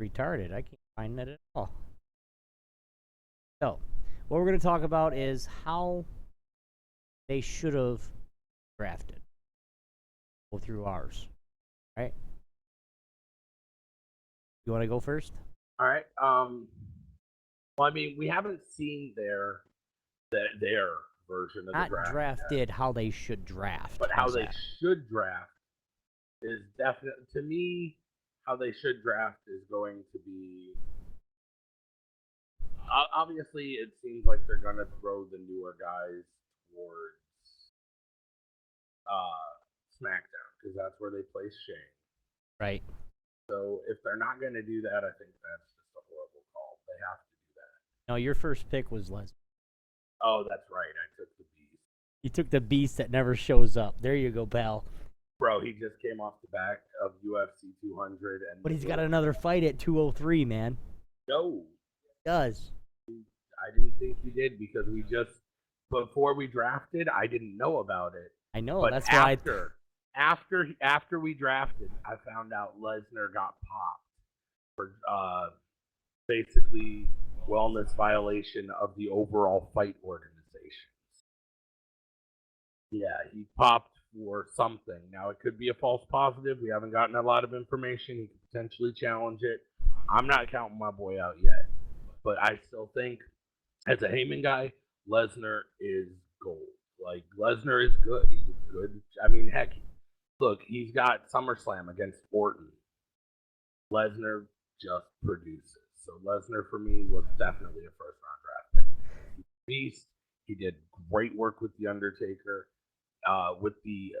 Retarded. I can't find that at all. So, what we're going to talk about is how they should have drafted. Go through ours. Right? You want to go first? All right. Well, I mean, we haven't seen their version of Not the draft drafted yet, how they should draft. but how How's they that? should draft is definitely, to me, how they should draft is going to be. Obviously, it seems like they're going to throw the newer guys towards SmackDown because that's where they place Shane. Right. So if they're not going to do that, I think that's just a horrible call. They have to do that. No, your first pick was Lesnar. Oh, that's right. I took the Beast. You took the beast that never shows up. There you go, pal. Bro, he just came off the back of UFC 200, But he's got another fight at 203, man. No, He does. I didn't think he did because before we drafted, I didn't know about it. I know. But That's why. after we drafted, I found out Lesnar got popped for basically wellness violation of the overall fight organization. Yeah, he popped for something. Now it could be a false positive. We haven't gotten a lot of information. He could potentially challenge it. I'm not counting my boy out yet, but I still think, as a Heyman guy, Lesnar is gold. Like, Lesnar is good. He's good. I mean, heck, look, he's got SummerSlam against Orton. Lesnar just produces. So Lesnar for me was definitely a first round draft pick. Beast. He did great work with The Undertaker. With the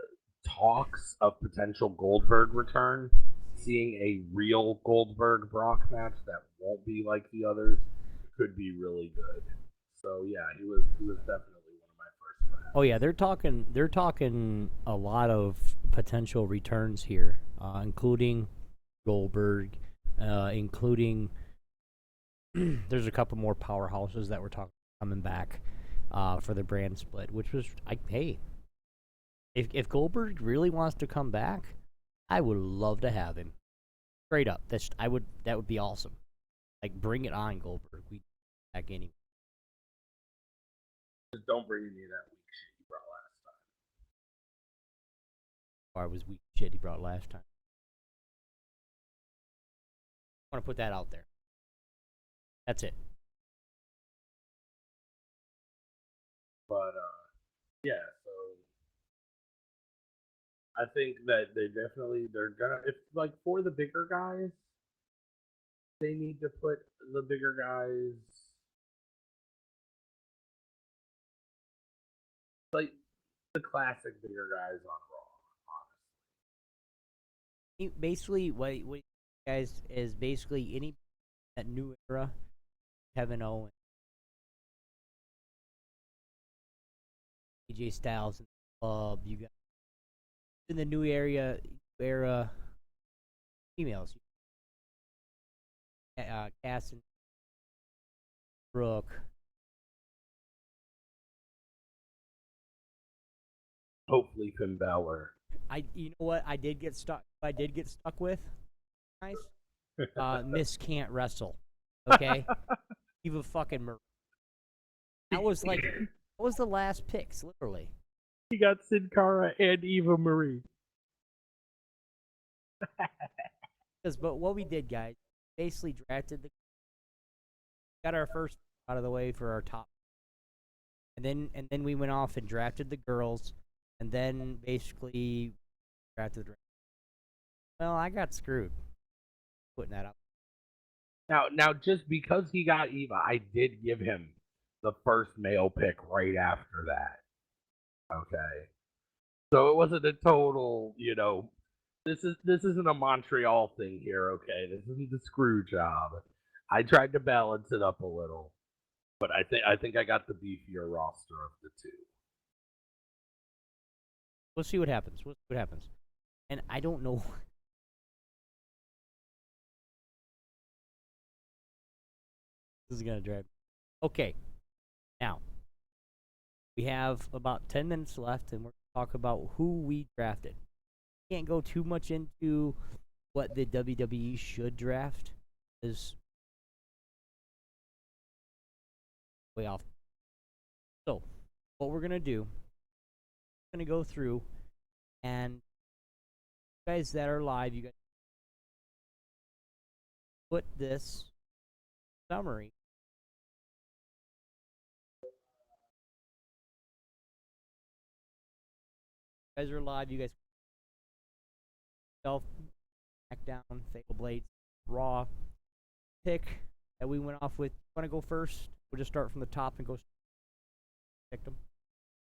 talks of potential Goldberg return, seeing a real Goldberg Brock match that won't be like the others could be really good. So yeah, he was definitely one of my first drafts. Oh yeah, they're talking a lot of potential returns here, including Goldberg, including there's a couple more powerhouses that we're talking coming back for the brand split, which was hey, if Goldberg really wants to come back, I would love to have him. Straight up, that would be awesome. Like, bring it on, Goldberg. We back anyway. Just don't bring me that weak shit you brought last time. Or was weak shit he brought last time. I want to put that out there. That's it. But yeah, so I think that they're gonna, if like for the bigger guys, they need to put the bigger guys like the classic bigger guys on Raw, honestly. Basically, what guys is basically any that new era, Kevin Owens, AJ Styles, and the club. You got in the new era females. Cass and Brooke. Hopefully Finn Balor. You know what I did get stuck with, guys. Miss Can't Wrestle. Okay, Eva fucking Marie. That was the last picks, literally. He got Sin Cara and Eva Marie. But what we did, guys, basically got our first out of the way for our top, and then we went off and drafted the girls, and then basically drafted. Well, I got screwed putting that up. Now, just because he got Eva, I did give him the first male pick right after that. Okay. So it wasn't a total, this isn't a Montreal thing here, okay? This isn't the screw job. I tried to balance it up a little, but I think I got the beefier roster of the two. We'll see what happens. We'll see what happens. And I don't know. This is gonna drag. Okay. Now we have about 10 minutes left, and we're gonna talk about who we drafted. Can't go too much into what the WWE should draft, is way off. So, what we're gonna do, we're gonna go through, and you guys that are live, you guys put this summary. You guys are live. You guys self SmackDown, Fatal Blades, Raw pick that we went off with. You want to go first? We'll just start from the top and go pick them.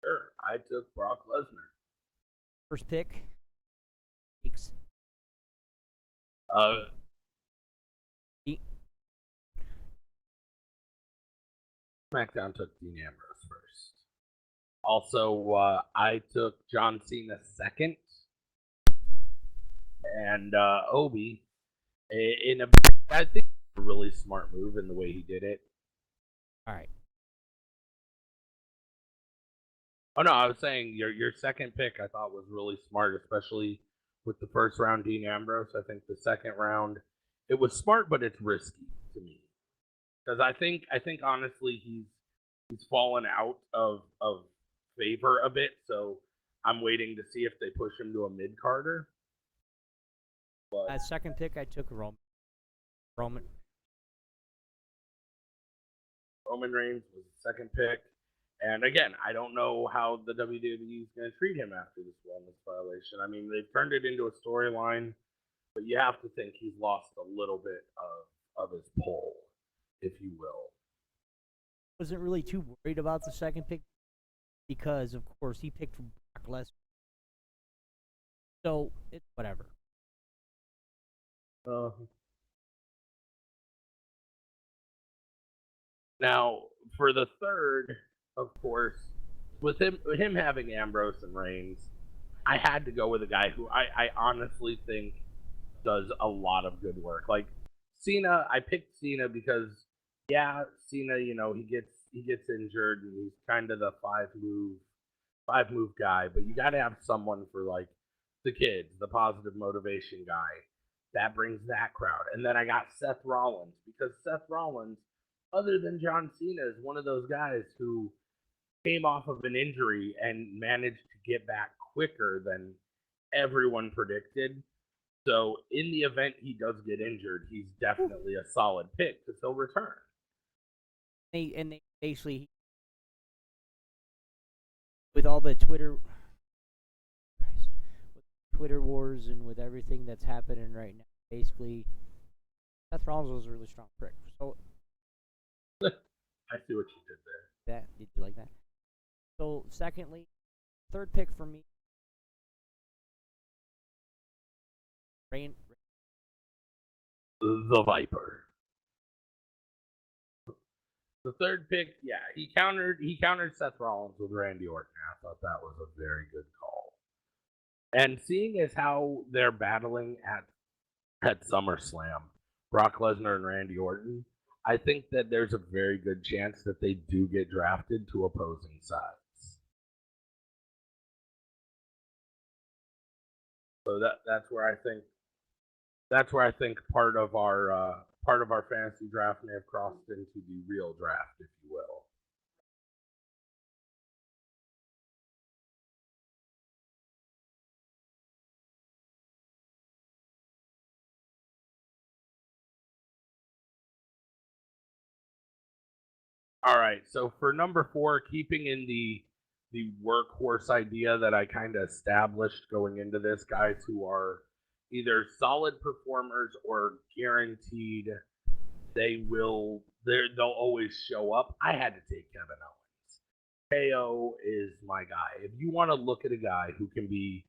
Sure, I took Brock Lesnar. First pick. Takes. SmackDown took Dean Ambrose first. Also, I took John Cena second, and Obi I think a really smart move in the way he did it. All right. Oh no, I was saying your second pick I thought was really smart, especially with the first round Dean Ambrose. I think the second round it was smart, but it's risky to me because I think honestly he's fallen out of favor a bit. So I'm waiting to see if they push him to a mid carder. But second pick, I took Roman. Roman Reigns was the second pick. And again, I don't know how the WWE is going to treat him after this wellness violation. I mean, they've turned it into a storyline, but you have to think he's lost a little bit of his pull, if you will. Wasn't really too worried about the second pick because, of course, he picked Brock Lesnar. So it's whatever. Now, for the third, of course, with him having Ambrose and Reigns, I had to go with a guy who I honestly think does a lot of good work. Like Cena, I picked Cena because Cena, he gets injured and he's kind of the five move guy, but you got to have someone for like the kids, the positive motivation guy. That brings that crowd. And then I got Seth Rollins because Seth Rollins, other than John Cena, is one of those guys who came off of an injury and managed to get back quicker than everyone predicted. So in the event he does get injured, he's definitely a solid pick because he'll return. They basically, with all the Twitter wars and with everything that's happening right now, basically, Seth Rollins was a really strong pick. So I see what you did there. Did you like that? So secondly, third pick for me, the Viper. The third pick, he countered Seth Rollins with Randy Orton. I thought that was a very good call. And seeing as how they're battling at SummerSlam, Brock Lesnar and Randy Orton, I think that there's a very good chance that they do get drafted to opposing sides. So that's where I think part of our fantasy draft may have crossed into the real draft, if you will. All right, so for number 4, keeping in the workhorse idea that I kind of established going into this, guys who are either solid performers or guaranteed they'll always show up. I had to take Kevin Owens. KO is my guy. If you want to look at a guy who can be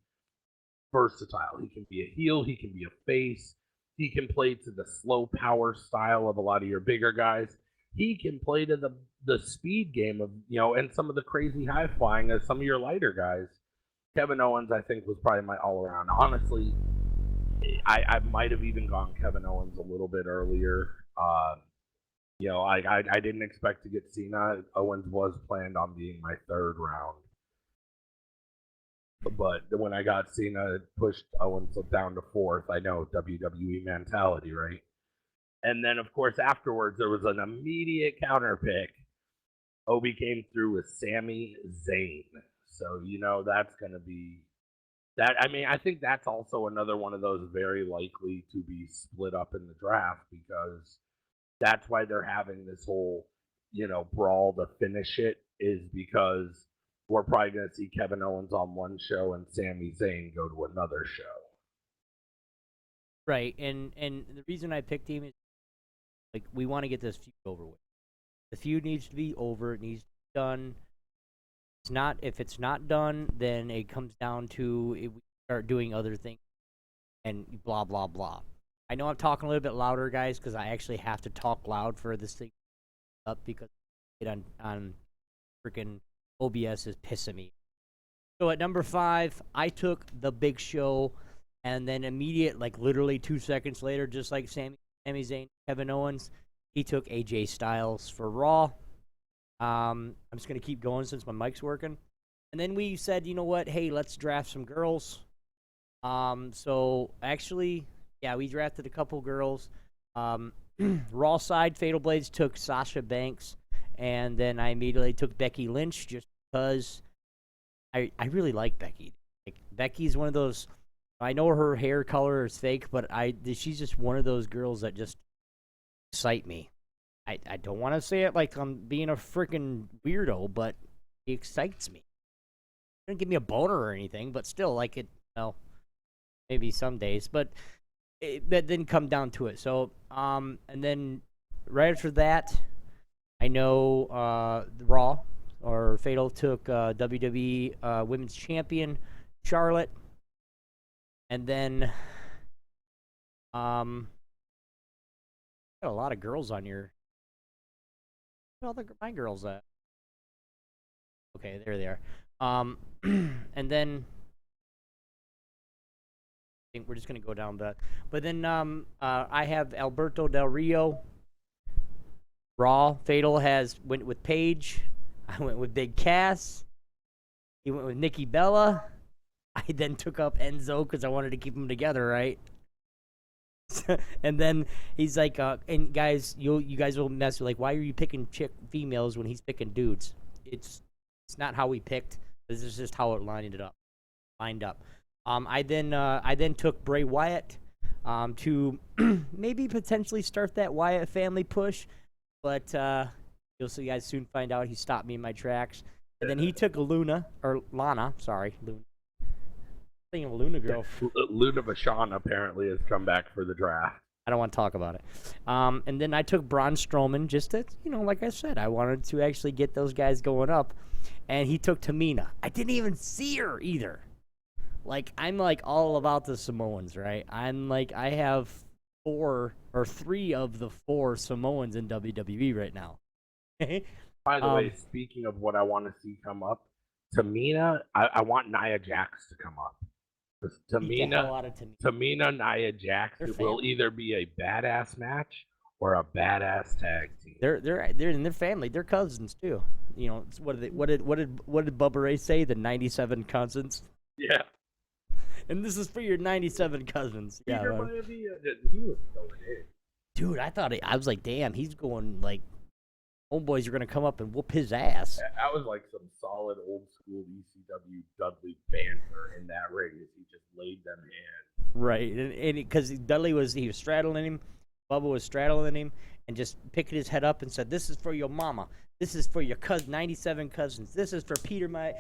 versatile, he can be a heel, he can be a face, he can play to the slow power style of a lot of your bigger guys. He can play to the speed game of, and some of the crazy high flying of some of your lighter guys. Kevin Owens, I think, was probably my all around. Honestly, I might have even gone Kevin Owens a little bit earlier. I didn't expect to get Cena. Owens was planned on being my third round. But when I got Cena, it pushed Owens down to fourth. I know, WWE mentality, right? And then, of course, afterwards, there was an immediate counter pick. Obi came through with Sami Zayn. So, that's going to be that. I mean, I think that's also another one of those very likely to be split up in the draft, because that's why they're having this whole, brawl to finish it, is because we're probably going to see Kevin Owens on one show and Sami Zayn go to another show. Right, and the reason I picked him is, like, we want to get this feud over with. The feud needs to be over. It needs to be done. If it's not done, then it comes down to we start doing other things and blah blah blah. I know I'm talking a little bit louder, guys, because I actually have to talk loud for this thing up, because it on freaking OBS is pissing me. So at number 5, I took The Big Show, and then literally 2 seconds later, just like Sami Zayn, Kevin Owens, he took AJ Styles for Raw. I'm just going to keep going since my mic's working. And then we said, you know what? Hey, let's draft some girls. So actually, yeah, we drafted a couple girls. Raw side, Fatal Blades took Sasha Banks. And then I immediately took Becky Lynch, just because I really like Becky. Like, Becky's one of those, I know her hair color is fake, but she's just one of those girls that just excite me. I don't want to say it like I'm being a freaking weirdo, but it excites me. It doesn't give me a boner or anything, but still, like, it, maybe some days. But that didn't come down to it. So, and then right after that, I know Raw or Fatal took WWE Women's Champion Charlotte, and then got a lot of girls on your. Where all my girls at? Okay, there they are. And then I think we're just gonna go down that. But then I have Alberto Del Rio. Raw. Fatal went with Paige. I went with Big Cass. He went with Nikki Bella. I then took up Enzo because I wanted to keep them together, right? And then he's like, and guys, you guys will mess with, like, why are you picking females when he's picking dudes? It's not how we picked. This is just how it lined up. I then took Bray Wyatt to maybe potentially start that Wyatt family push, but you'll see, guys soon find out. He stopped me in my tracks. And then he took Lana. Luna. Thinking of Luna girl. Luna Vachon apparently has come back for the draft. I don't want to talk about it. And then I took Braun Strowman just to, like I said, I wanted to actually get those guys going up. And he took Tamina. I didn't even see her either. Like, I'm like all about the Samoans, right? I'm like, I have 3 of the 4 Samoans in WWE right now. By the way, speaking of what I want to see come up, Tamina, I want Nia Jax to come up. Tamina, Nia Jax, it will either be a badass match or a badass tag team. They're in their family. They're cousins too. What did Bubba Ray say? The 97 cousins. Yeah. And this is for your 97 cousins. Yeah. He was going in. Dude, I was like, damn, he's going like. Homeboys are going to come up and whoop his ass. That was like some solid old school ECW Dudley banter in that ring as he just laid them in. Right, and because Dudley was straddling him, Bubba was straddling him, and just picked his head up and said, "This is for your mama. This is for your 97 cousins. This is for Peter, my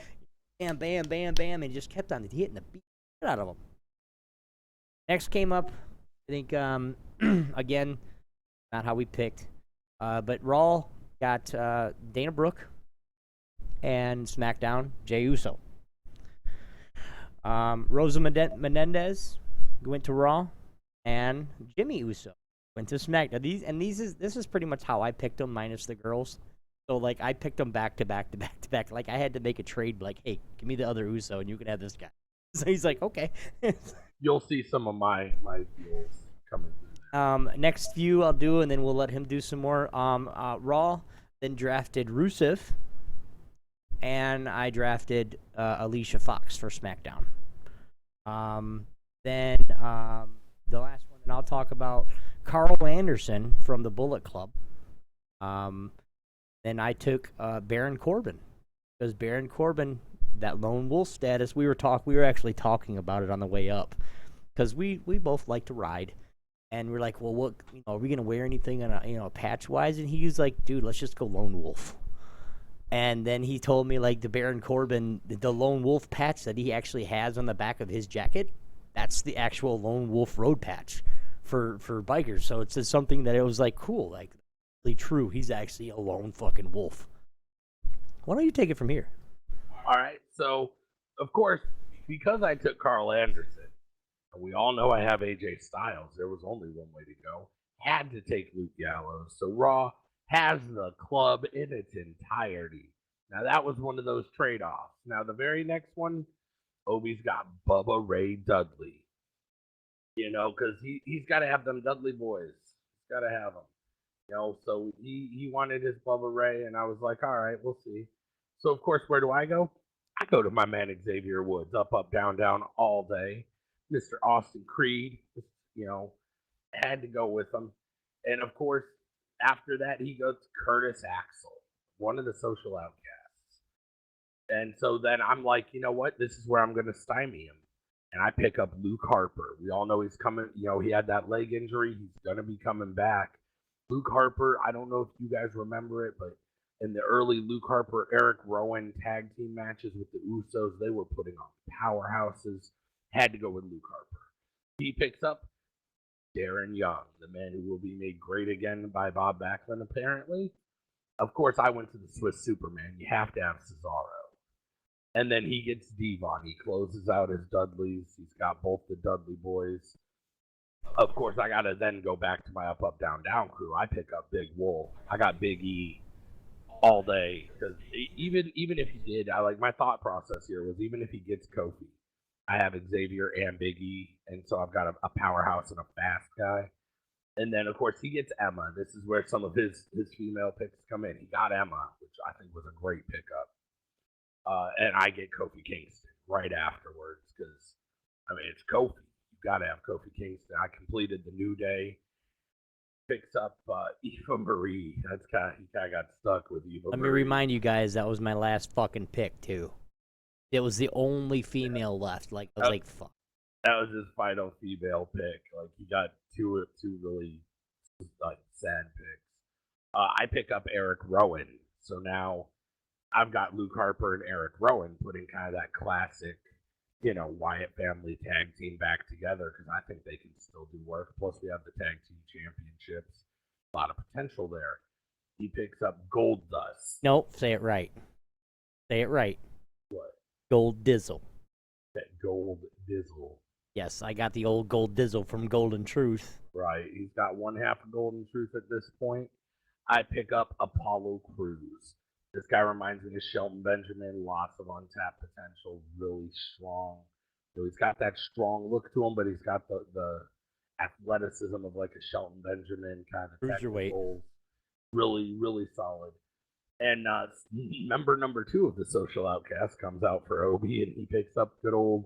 bam, bam, bam, bam," and just kept on hitting the beat out of him. Next came up, I think, again, not how we picked, but Raw got Dana Brooke, and SmackDown, Jey Uso. Rosa Menendez went to Raw, and Jimmy Uso went to SmackDown. This is pretty much how I picked them, minus the girls. So like I picked them back to back to back to back. Like I had to make a trade. Like, hey, give me the other Uso, and you can have this guy. So he's like, okay. You'll see some of my deals coming through. Next few I'll do, and then we'll let him do some more. Raw then drafted Rusev, and I drafted Alicia Fox for SmackDown. Then the last one that I'll talk about, Carl Anderson from the Bullet Club. Then I took Baron Corbin, because Baron Corbin, that lone wolf status, we were actually talking about it on the way up, because we both like to ride, and we're like, well, what, are we gonna wear anything on a patch wise? And he was like, dude, let's just go lone wolf. And then he told me, like, the Baron Corbin, the lone wolf patch that he actually has on the back of his jacket, that's the actual lone wolf road patch for bikers. So it's just something that it was like cool, like really true. He's actually a lone fucking wolf. Why don't you take it from here? All right. So, of course, because I took Carl Anderson, and we all know I have AJ Styles, there was only one way to go. Had to take Luke Gallows. So Raw has the club in its entirety. Now, that was one of those trade-offs. Now, the very next one, Obi's got Bubba Ray Dudley. Because he's got to have them Dudley boys. He's got to have them. So he wanted his Bubba Ray, and I was like, all right, we'll see. So, of course, where do I go? I go to my man Xavier Woods, up, down, down all day. Mr. Austin Creed, had to go with him. And, of course, after that, he goes to Curtis Axel, one of the Social Outcasts. And so then I'm like, you know what? This is where I'm going to stymie him. And I pick up Luke Harper. We all know he's coming. He had that leg injury. He's going to be coming back. Luke Harper, I don't know if you guys remember it, but in the early Luke Harper, Eric Rowan tag team matches with the Usos, they were putting on powerhouses. Had to go with Luke Harper. He picks up Darren Young, the man who will be made great again by Bob Backlund, apparently. Of course, I went to the Swiss Superman. You have to have Cesaro. And then he gets Devon. He closes out his Dudleys. He's got both the Dudley boys. Of course, I got to then go back to my up, down, down crew. I pick up Big Wolf. I got Big E all day. Because even if he did, my thought process here was, even if he gets Kofi, I have Xavier and Big E. And so I've got a powerhouse and a fast guy. And then, of course, he gets Emma. This is where some of his female picks come in. He got Emma, which I think was a great pickup. And I get Kofi Kingston right afterwards because, it's Kofi. You got to have Kofi Kingston. I completed the New Day. Picks up Eva Marie. He kind of got stuck with Eva Marie. Let me remind you guys, that was my last fucking pick, too. It was the only female left. I was like, fuck. That was his final female pick. He got two really sad picks. I pick up Eric Rowan. So now I've got Luke Harper and Eric Rowan putting kind of that classic, Wyatt family tag team back together, because I think they can still do work. Plus, we have the tag team championships. A lot of potential there. He picks up Gold Dust. Nope, say it right. Say it right. What? Gold Dizzle. That Gold Dizzle. Yes, I got the old Gold Dizzle from Golden Truth. Right. He's got one half of Golden Truth at this point. I pick up Apollo Crews. This guy reminds me of Shelton Benjamin. Lots of untapped potential. Really strong. He's got that strong look to him, but he's got the athleticism of a Shelton Benjamin kind of technical. Really, really solid. And member number 2 of the Social Outcast comes out for Obi, and he picks up good old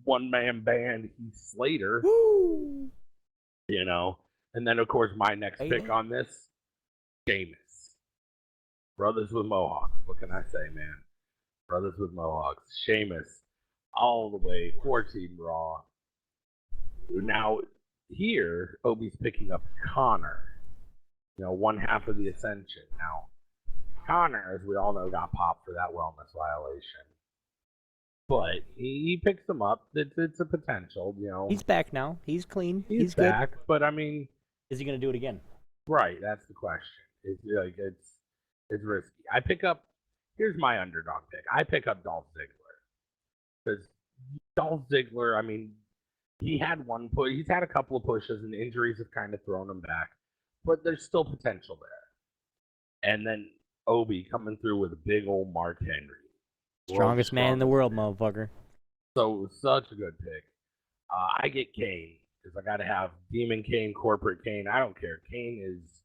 one-man band Heath Slater. Woo! And then, of course, my next pick on this, Sheamus. Brothers with Mohawks. What can I say, man? Brothers with Mohawks. Sheamus. All the way. 14 Raw. Now, here, Obi's picking up Connor. One half of the Ascension. Now, Connor, as we all know, got popped for that wellness violation. But he picks him up. It's a potential, He's back now. He's clean. He's back. Good. But, is he going to do it again? Right. That's the question. It's risky. I pick up here's my underdog pick. I pick up Dolph Ziggler because Dolph Ziggler. I mean, he had one push. He's had a couple of pushes, and injuries have kind of thrown him back, but there's still potential there. And then Obi coming through with a big old Mark Henry, Strongest man in the world, motherfucker. So such a good pick. I get Kane because I got to have Demon Kane, Corporate Kane. I don't care. Kane is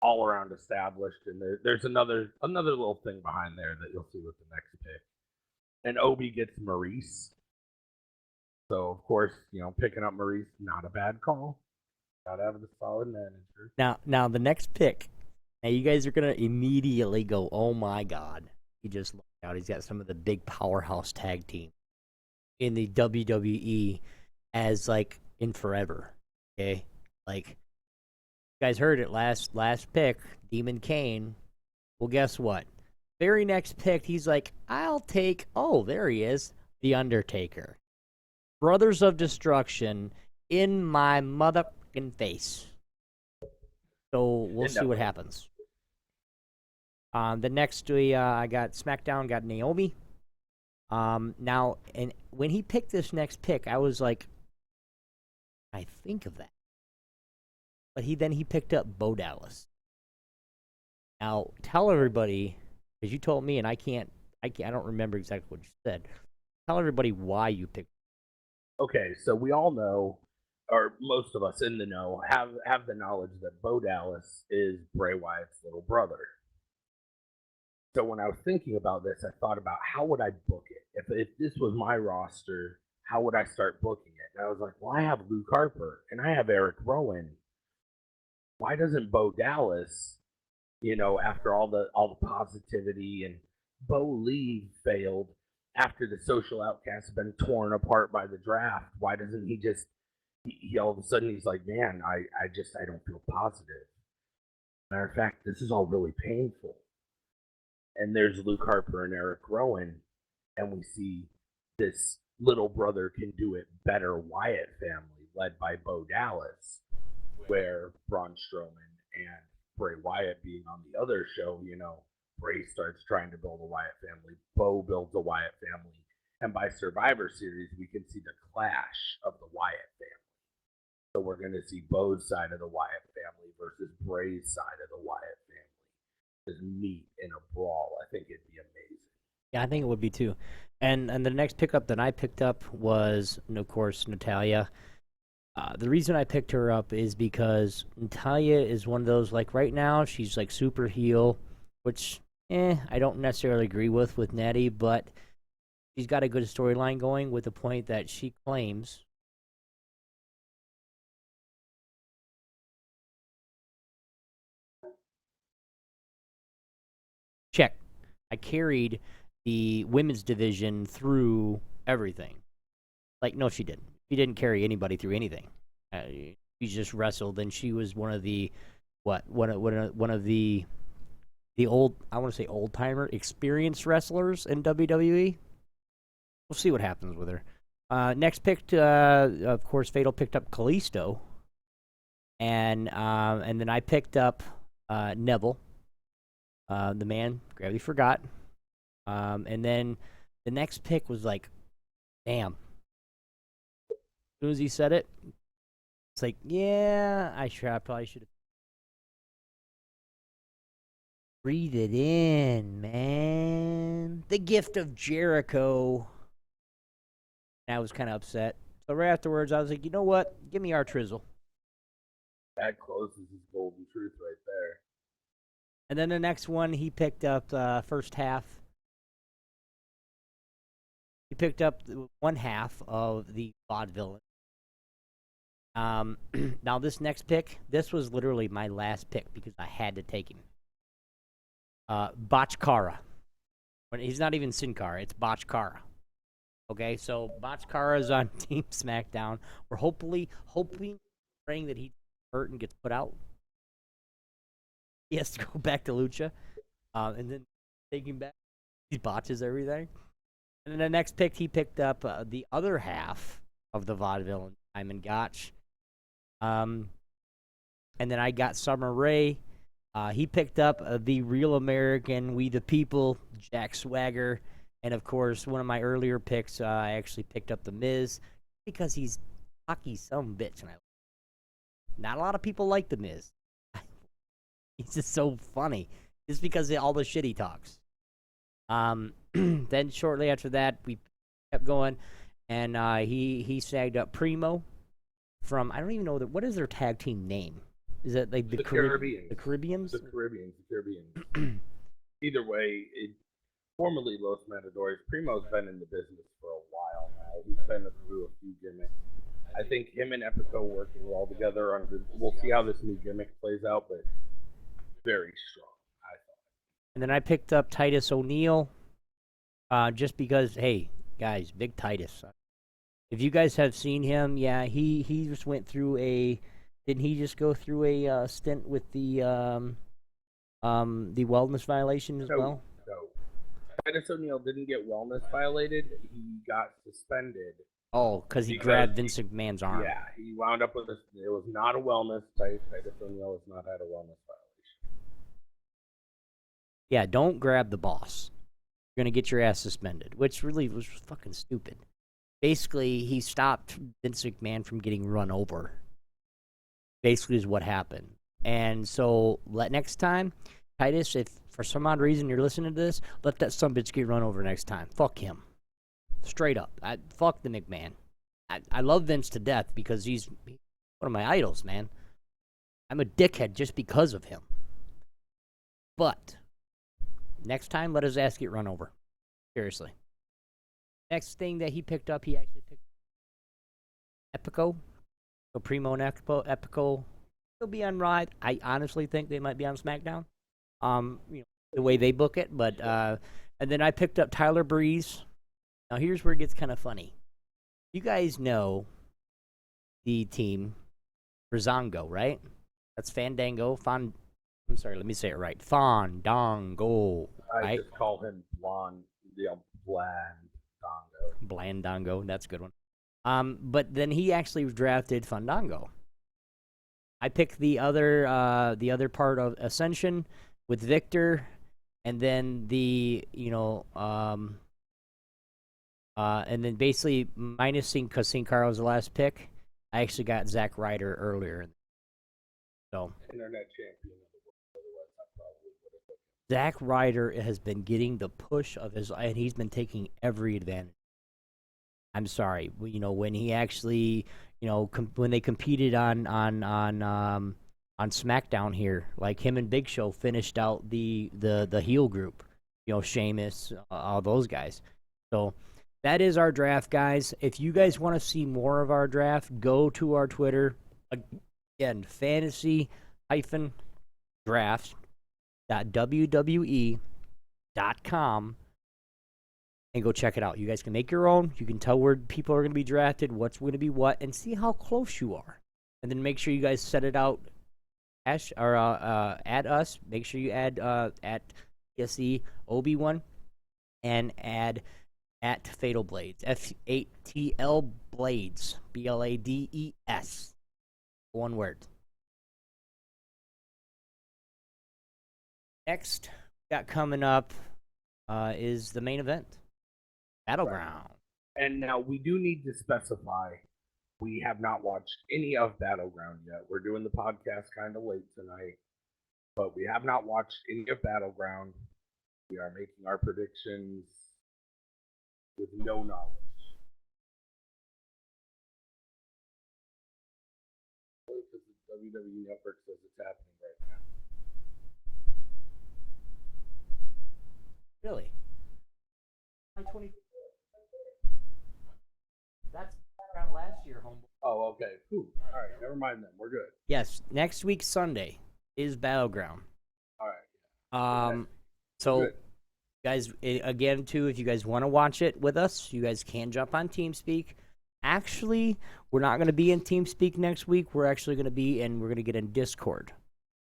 all around established, and there's another little thing behind there that you'll see with the next pick. And Obi gets Maurice. So of course, picking up Maurice, not a bad call. Gotta have a solid manager. Now the next pick. Now you guys are gonna immediately go, oh my god! He just looked out. He's got some of the big powerhouse tag team in the WWE as like in forever. Okay, like you guys heard it last pick, Demon Kane. Well, guess what? Very next pick, he's like, I'll take. Oh, there he is, The Undertaker. Brothers of Destruction in my motherfucking face. So we'll see what happens. The next I got SmackDown, got Naomi. Now, and when he picked this next pick, I was like, I think of that. But he picked up Bo Dallas. Now, tell everybody, because you told me, and I don't remember exactly what you said. Tell everybody why you picked. Okay, so we all know, or most of us in the know, have the knowledge that Bo Dallas is Bray Wyatt's little brother. So when I was thinking about this, I thought about how would I book it? If this was my roster, how would I start booking it? And I was like, well, I have Luke Harper and I have Eric Rowan. Why doesn't Bo Dallas, after all the positivity, and Bo Lee failed after the Social Outcast has been torn apart by the draft, why doesn't he just he all of a sudden he's like, man, I don't feel positive. Matter of fact, this is all really painful. And there's Luke Harper and Eric Rowan, and we see this little brother can do it better Wyatt family led by Bo Dallas, where Braun Strowman and Bray Wyatt being on the other show, Bray starts trying to build a Wyatt family, Bo builds a Wyatt family, and by Survivor Series we can see the clash of the Wyatt family. So we're going to see Bo's side of the Wyatt family versus Bray's side of the Wyatt family just meet in a brawl. I think it'd be amazing. Yeah, I think it would be too. And the next pickup that I picked up was, of course, Natalya. The reason I picked her up is because Natalya is one of those, like right now, she's like super heel, which, I don't necessarily agree with Natty, but she's got a good storyline going with the point that she claims check. I carried the women's division through everything. Like, no, she didn't. She didn't carry anybody through anything. She just wrestled, and she was one of the one of the old, I want to say old timer, experienced wrestlers in WWE. We'll see what happens with her. Next picked, of course, Fatal picked up Kalisto, and then I picked up Neville. The man Gravity Forgot. And then the next pick was like, damn. As soon as he said it, it's like, yeah, I probably should have. Breathe it in, man. The Gift of Jericho. And I was kind of upset. So right afterwards, I was like, you know what? Give me our Trizzle. That closes his golden truth right there. And then the next one, he picked up first half. He picked up one half of the Vaudevillain. Now this next pick, this was literally my last pick because I had to take him. Botchkara. He's not even Sin Cara, it's Botchkara. Okay, so Botchkara is on Team SmackDown. We're hoping, praying that he's hurt and gets put out. He has to go back to Lucha, and then take him back. He botches everything. And then the next pick, he picked up the other half of the Vaudevillain, Simon Gotch. And then I got Summer Rae, He picked up the Real American, We the People, Jack Swagger, and of course, one of my earlier picks, I actually picked up the Miz because he's cocky some bitch, and not a lot of people like the Miz. He's just so funny, just because of all the shit he talks. Then shortly after that, we kept going, and he snagged up Primo from, I don't even know what is their tag team name. Is it like the Caribbeans? The Caribbeans? The Caribbeans. Either way, formerly Los Matadores, Primo's been in the business for a while now. He's been through a few gimmicks. I think him and Epico working well together. We'll see how this new gimmick plays out, but very strong, I thought. And then I picked up Titus O'Neil, just because, hey, guys, big Titus. If you guys have seen him, yeah, he just went through didn't he just go through a stint with the wellness violation as well? No. Titus O'Neil didn't get wellness violated. He got suspended. Oh, because he grabbed Vince McMahon's arm. Yeah, he wound up with it was not a wellness. Titus O'Neil has not had a wellness violation. Yeah, don't grab the boss. You're going to get your ass suspended, which really was fucking stupid. Basically, he stopped Vince McMahon from getting run over. Basically is what happened. And so, next time, Titus, if for some odd reason you're listening to this, let that sumbitch get run over next time. Fuck him. Straight up. Fuck the McMahon. I love Vince to death because he's one of my idols, man. I'm a dickhead just because of him. But next time, let his ass get run over. Seriously. Next thing that he picked up, he actually picked Epico. So Primo and Epico will be on Raw. I honestly think they might be on SmackDown. The way they book it, but and then I picked up Tyler Breeze. Now here's where it gets kind of funny. You guys know the team Brazongo, right? That's Fandango. I'm sorry, let me say it right. Fandango. I just call him Blandongo. Blandongo, that's a good one. But then he actually drafted Fandango. I picked the other part of Ascension with Victor, and then and then basically minusing because Sin Cara was the last pick. I actually got Zack Ryder earlier. So Internet champion of the world. Otherwise, I probably would have. Zack Ryder has been getting the push of his, and he's been taking every advantage. I'm sorry, when he actually, when they competed on SmackDown here, like him and Big Show finished out the heel group, Sheamus, all those guys. So that is our draft, guys. If you guys want to see more of our draft, go to our Twitter. Again, fantasy-drafts.wwe.com. And go check it out. You guys can make your own. You can tell where people are going to be drafted, what's going to be what, and see how close you are. And then make sure you guys set it out. Add us. Make sure you add at PSE Obi-Wan and add at Fatal Blades. F8TL Blades. BLADES. One word. Next, got coming up is the main event. Battleground. And now we do need to specify we have not watched any of Battleground yet. We're doing the podcast kind of late tonight, but we have not watched any of Battleground. We are making our predictions with no knowledge. Because the WWE Network says it's happening right now. Really? 2024. That's around last year, homeboy. Oh, okay. All right, never mind then. We're good. Yes, next week Sunday is Battleground. All right. So, good. Guys, again, too, if you guys want to watch it with us, you guys can jump on TeamSpeak. Actually, we're not going to be in TeamSpeak next week. We're actually going to we're going to get in Discord.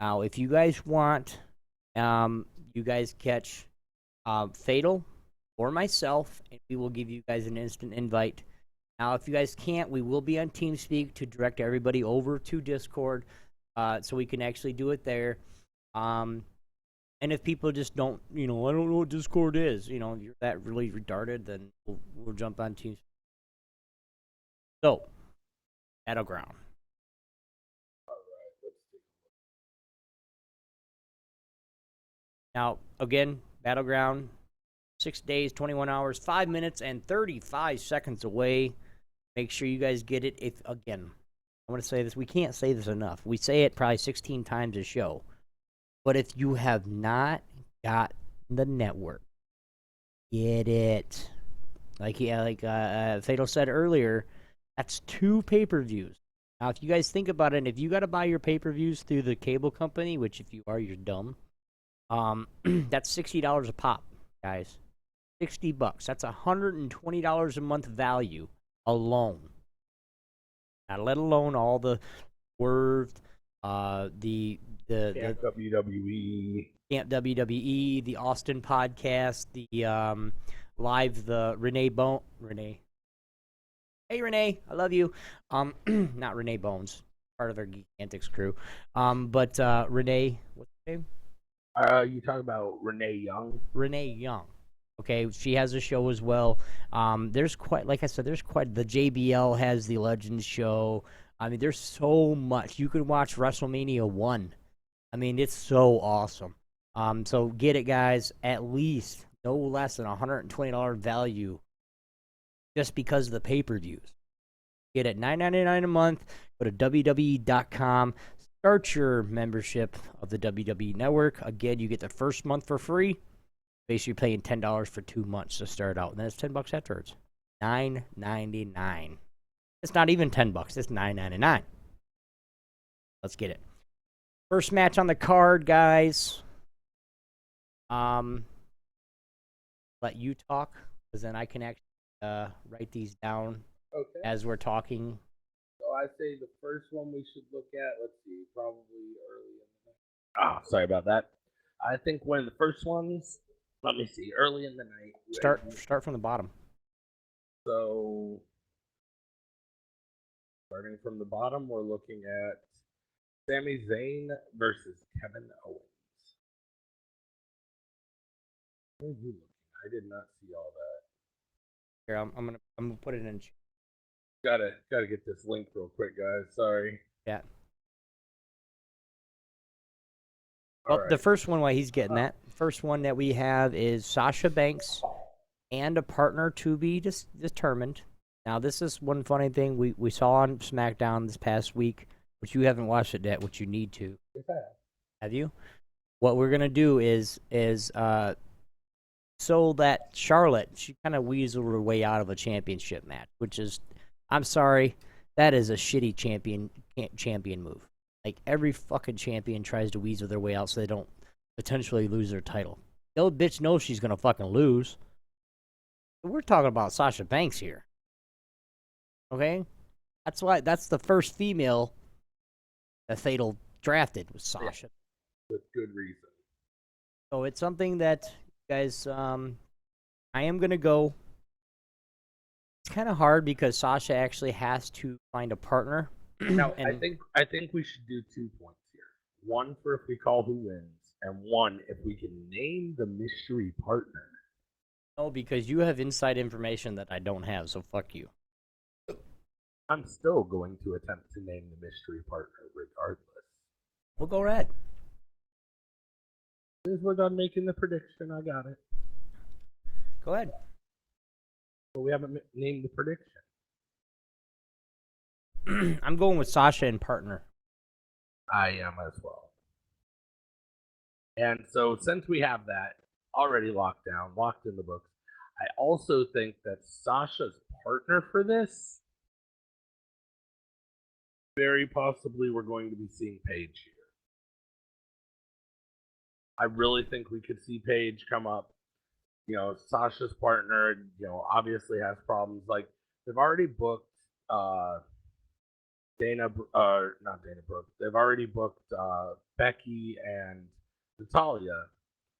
Now, if you guys want, you guys catch Fatal or myself, and we will give you guys an instant invite. Now, if you guys can't, we will be on TeamSpeak to direct everybody over to Discord, so we can actually do it there. And if people just don't, I don't know what Discord is, you're that really retarded, then we'll jump on Teams. So, Battleground. Now, again, Battleground, 6 days, 21 hours, 5 minutes, and 35 seconds away. Make sure you guys get it. If, again, I want to say this, we can't say this enough. We say it probably 16 times a show. But if you have not got the network, get it. Like Fatal said earlier, that's 2 pay-per-views. Now, if you guys think about it, if you got to buy your pay-per-views through the cable company, which if you are, you're dumb. That's $60 a pop, guys. $60. That's $120 a month value alone. Not let alone all the Swerve, the Camp WWE, Camp WWE, the Austin podcast, the Renee. Hey Renee, I love you. Not Renee Bones, part of our Geek Antics crew. But Renee, what's her name? You talk about Renee Young. Renee Young. Okay, she has a show as well. There's quite, like I said, the JBL has the Legends show. I mean, there's so much. You can watch WrestleMania 1. I mean, it's so awesome. So get it, guys. At least no less than $120 value just because of the pay-per-views. Get it $9.99 a month. Go to WWE.com. Start your membership of the WWE Network. Again, you get the first month for free. Basically, you're paying $10 for 2 months to start out, and then it's $10 afterwards. $9.99. It's not even $10. It's $9.99. Let's get it. First match on the card, guys. Let you talk, because then I can actually write these down as we're talking. So I say the first one we should look at, let's see, probably early in the night. Sorry about that. I think one of the first ones, let me see, early in the night. Start from the bottom. So, starting from the bottom, we're looking at Sami Zayn versus Kevin Owens. Where are you looking? I did not see all that. Here, I'm gonna put it in. Gotta get this link real quick, guys. Sorry. Yeah. Well, right. The first one, while he's getting that, first one that we have is Sasha Banks and a partner to be determined. Now, this is one funny thing we saw on SmackDown this past week, which you haven't watched it yet, which you need to. Have you? What we're gonna do is so that Charlotte, she kind of weaseled her way out of a championship match, which is, I'm sorry, that is a shitty champion move. Like, every fucking champion tries to weasel their way out so they don't potentially lose their title. The old bitch knows she's gonna fucking lose. We're talking about Sasha Banks here. Okay? That's the first female that Fatal drafted, was Sasha. With good reason. So it's something that, guys, I am gonna go. It's kind of hard because Sasha actually has to find a partner. Now, I think we should do 2 points here. One for if we call who wins, and one if we can name the mystery partner. No, because you have inside information that I don't have, so fuck you. I'm still going to attempt to name the mystery partner regardless. We'll go red. As soon as we're done making the prediction, I got it. Go ahead. But we haven't named the prediction. I'm going with Sasha and partner. I am as well. And so, since we have that already locked down, locked in the books, I also think that Sasha's partner for this, very possibly we're going to be seeing Paige here. I really think we could see Paige come up. You know, Sasha's partner, obviously has problems. Like, they've already booked not Dana Brooke. They've already booked Becky and Natalya.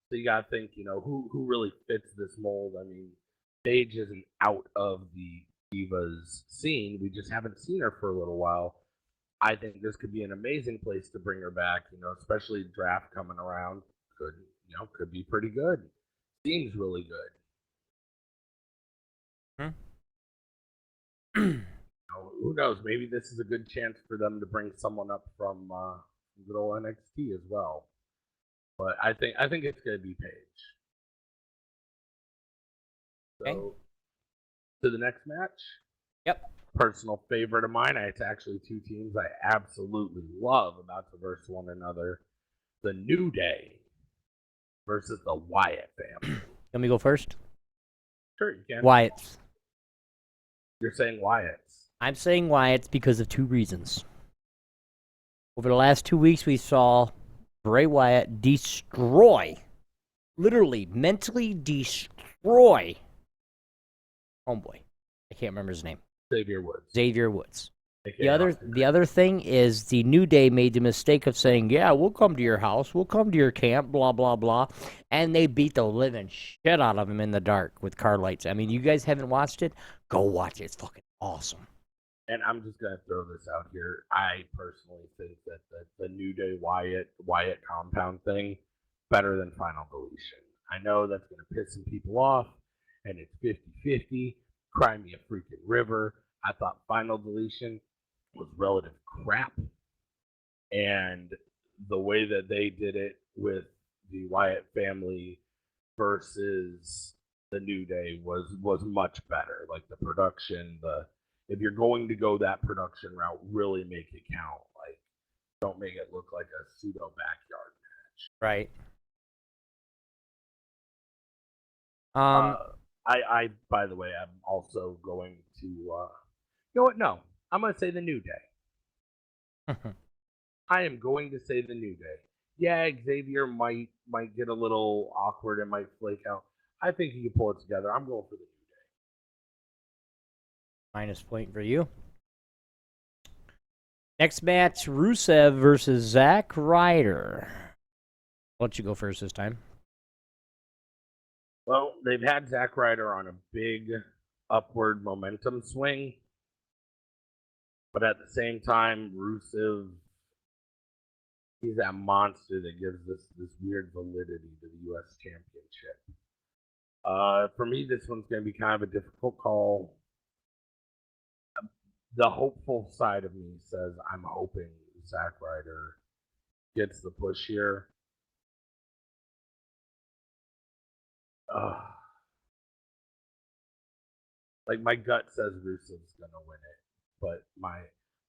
So you gotta think, who really fits this mold. I mean, Paige isn't out of the Divas scene. We just haven't seen her for a little while. I think this could be an amazing place to bring her back. Especially draft coming around could be pretty good. Seems really good. Who knows? Maybe this is a good chance for them to bring someone up from good old NXT as well. But I think it's going to be Paige. So, Okay. to the next match. Yep. Personal favorite of mine. It's actually two teams I absolutely love about to verse one another. The New Day versus the Wyatt family. Let me go first. Sure, you can. Wyatt's. You're saying Wyatt's. I'm saying Wyatt's because of two reasons. Over the last 2 weeks, we saw Bray Wyatt literally mentally destroy homeboy. I can't remember his name. Xavier Woods. The other thing is the New Day made the mistake of saying, "Yeah, we'll come to your house, we'll come to your camp, blah blah blah," and they beat the living shit out of him in the dark with car lights. I mean, you guys haven't watched it? Go watch it. It's fucking awesome. And I'm just gonna throw this out here. I personally think that the New Day Wyatt compound thing better than Final Deletion. I know that's gonna piss some people off, and it's 50-50. Cry me a freaking river. I thought Final Deletion was relative crap, and the way that they did it with the Wyatt family versus the New Day was much better. Like the production, if you're going to go that production route, really make it count. Like, don't make it look like a pseudo backyard match. Right. I by the way, I'm also going to. You know what? No, I'm going to say the New Day. I am going to say the New Day. Yeah, Xavier might get a little awkward and might flake out. I think he can pull it together. I'm going for the New Day. Minus point for you. Next match, Rusev versus Zack Ryder. I'll let you go first this time. Well, they've had Zack Ryder on a big upward momentum swing. But at the same time, Rusev, he's that monster that gives this weird validity to the U.S. Championship. For me, this one's going to be kind of a difficult call. The hopeful side of me says I'm hoping Zack Ryder gets the push here. Like my gut says Rusev's going to win it, but my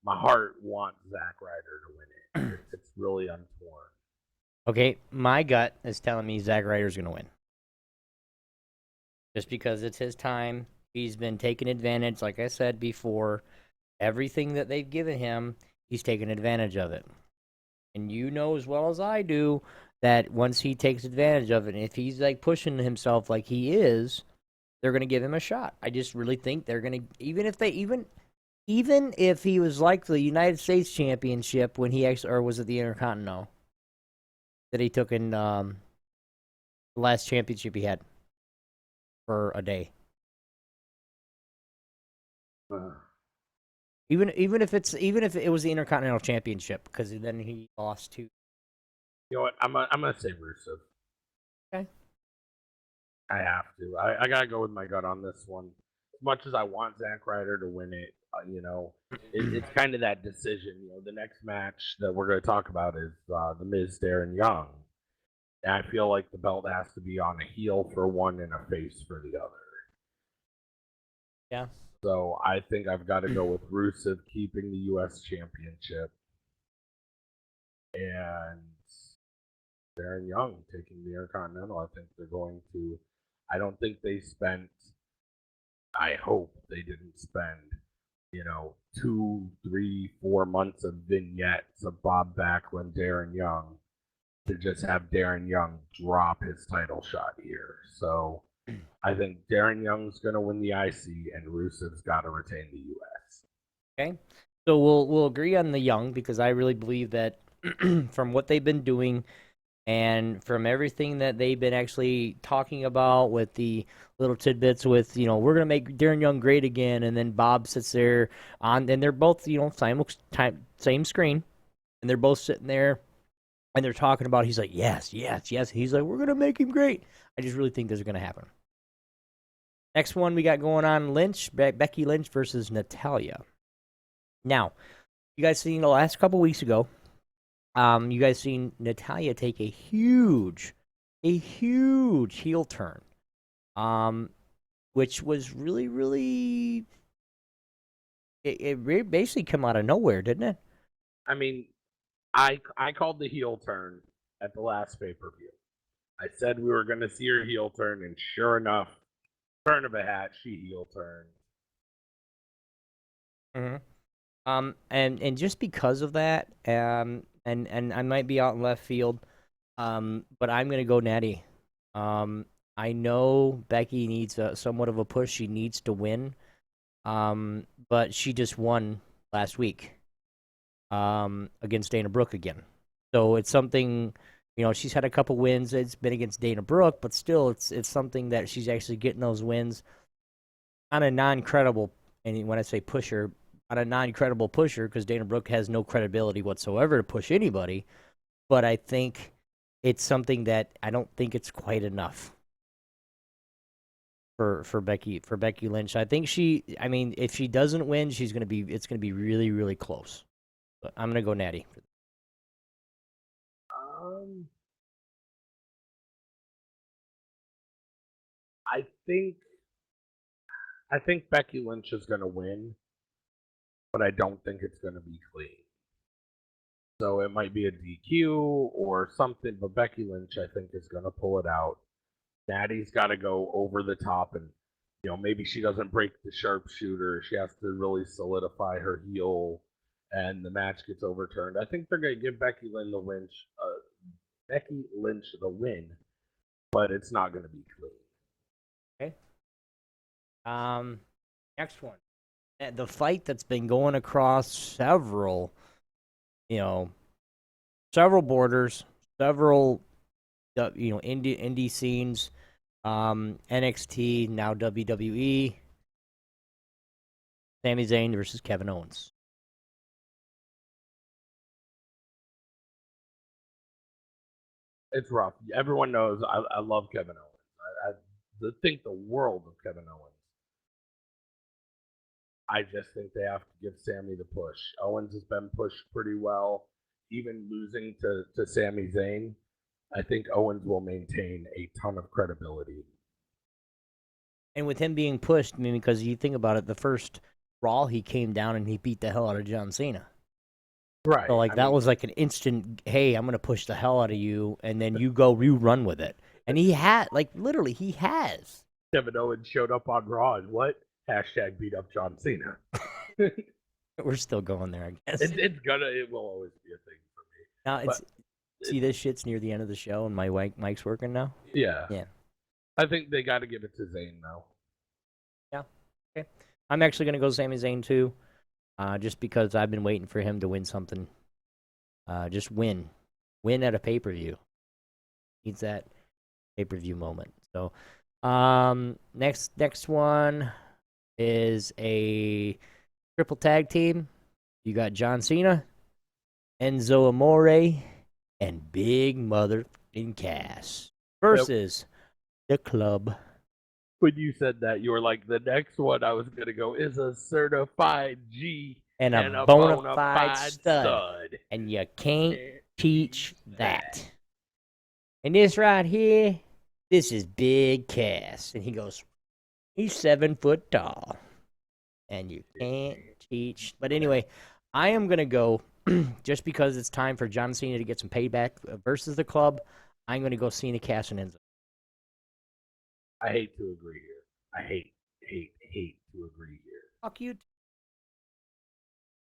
heart wants Zack Ryder to win it. It's really untorn. Okay, my gut is telling me Zack Ryder's going to win. Just because it's his time. He's been taking advantage, like I said before. Everything that they've given him, he's taken advantage of it. And you know as well as I do that once he takes advantage of it, and if he's like pushing himself like he is, they're going to give him a shot. I just really think they're going to, even if he was like the United States Championship when he actually, or was it the Intercontinental that he took in the last championship he had for a day. Even if it was the Intercontinental Championship, because then he lost to. You know what? I'm gonna say Rusev. Okay. I have to. I gotta go with my gut on this one. As much as I want Zack Ryder to win it, it's kind of that decision. The next match that we're going to talk about is the Miz, Darren Young, and I feel like the belt has to be on a heel for one and a face for the other. Yeah. So I think I've got to go with Rusev keeping the U.S. Championship and Darren Young taking the Intercontinental. I think they're going to. I don't think they spent. I hope they didn't spend, 2, 3, 4 months of vignettes of Bob Backlund, Darren Young, to just have Darren Young drop his title shot here. So I think Darren Young's going to win the IC, and Rusev's got to retain the US. Okay, so we'll agree on the Young because I really believe that from what they've been doing And from everything that they've been actually talking about with the little tidbits with, we're going to make Darren Young great again. And then Bob sits there and they're both, same screen. And they're both sitting there and they're talking about, he's like, yes, yes, yes. He's like, we're going to make him great. I just really think this is going to happen. Next one we got going on, Becky Lynch versus Natalya. Now, you guys seen the last couple weeks ago, you guys seen Natalya take a huge heel turn, which was really, really, it basically come out of nowhere, didn't it? I mean, I called the heel turn at the last pay-per-view. I said we were going to see her heel turn, and sure enough, turn of a hat, she heel turned. And just because of that, and I might be out in left field, but I'm gonna go Natty. I know Becky needs somewhat of a push. She needs to win, but she just won last week, against Dana Brooke again. So it's something, she's had a couple wins. It's been against Dana Brooke, but still, it's something that she's actually getting those wins on a non-credible. And when I say pusher, on a non-credible pusher, because Dana Brooke has no credibility whatsoever to push anybody. But I think it's something that I don't think it's quite enough for Becky Lynch. I think if she doesn't win, it's gonna be really, really close. But I'm gonna go Natty. I think Becky Lynch is gonna win, but I don't think it's gonna be clean. So it might be a DQ or something, but Becky Lynch, I think, is gonna pull it out. Natty's got to go over the top, and maybe she doesn't break the sharpshooter. She has to really solidify her heel, and the match gets overturned. I think they're gonna give Becky Lynch the win, but it's not gonna be clean. Okay. Next one, the fight that's been going across several borders, several indie scenes, NXT, now WWE. Sami Zayn versus Kevin Owens. It's rough. Everyone knows I love Kevin Owens. I think the world of Kevin Owens. I just think they have to give Sami the push. Owens has been pushed pretty well, even losing to Sami Zayn. I think Owens will maintain a ton of credibility. And with him being pushed, because you think about it, the first Raw he came down and he beat the hell out of John Cena. Right. So that was like an instant, hey, I'm gonna push the hell out of you, and then you run with it. And he had, literally, he has. Kevin Owens showed up on Raw and what? Hashtag beat up John Cena. We're still going there, I guess. It will always be a thing for me. Now see, this shit's near the end of the show, and my mic's working now. Yeah. Yeah. I think they got to give it to Zayn now. Yeah. Okay. I'm actually gonna go Sami Zayn too, just because I've been waiting for him to win something. Just win at a pay-per-view. Needs that pay-per-view moment. So, next one is a triple tag team. You got John Cena, Enzo Amore, and Big Motherfucking Cass versus the Club. When you said that, you were like, the next one I was gonna go is a certified G and a bona fide stud. And you can't teach that. And this right here, this is Big Cass. And he goes, he's 7 foot tall. And you can't teach. But anyway, I am going to go, just because it's time for John Cena to get some payback versus the Club, I'm going to go Cena, Cass, and Enzo. I hate to agree here. I hate to agree here. Fuck you.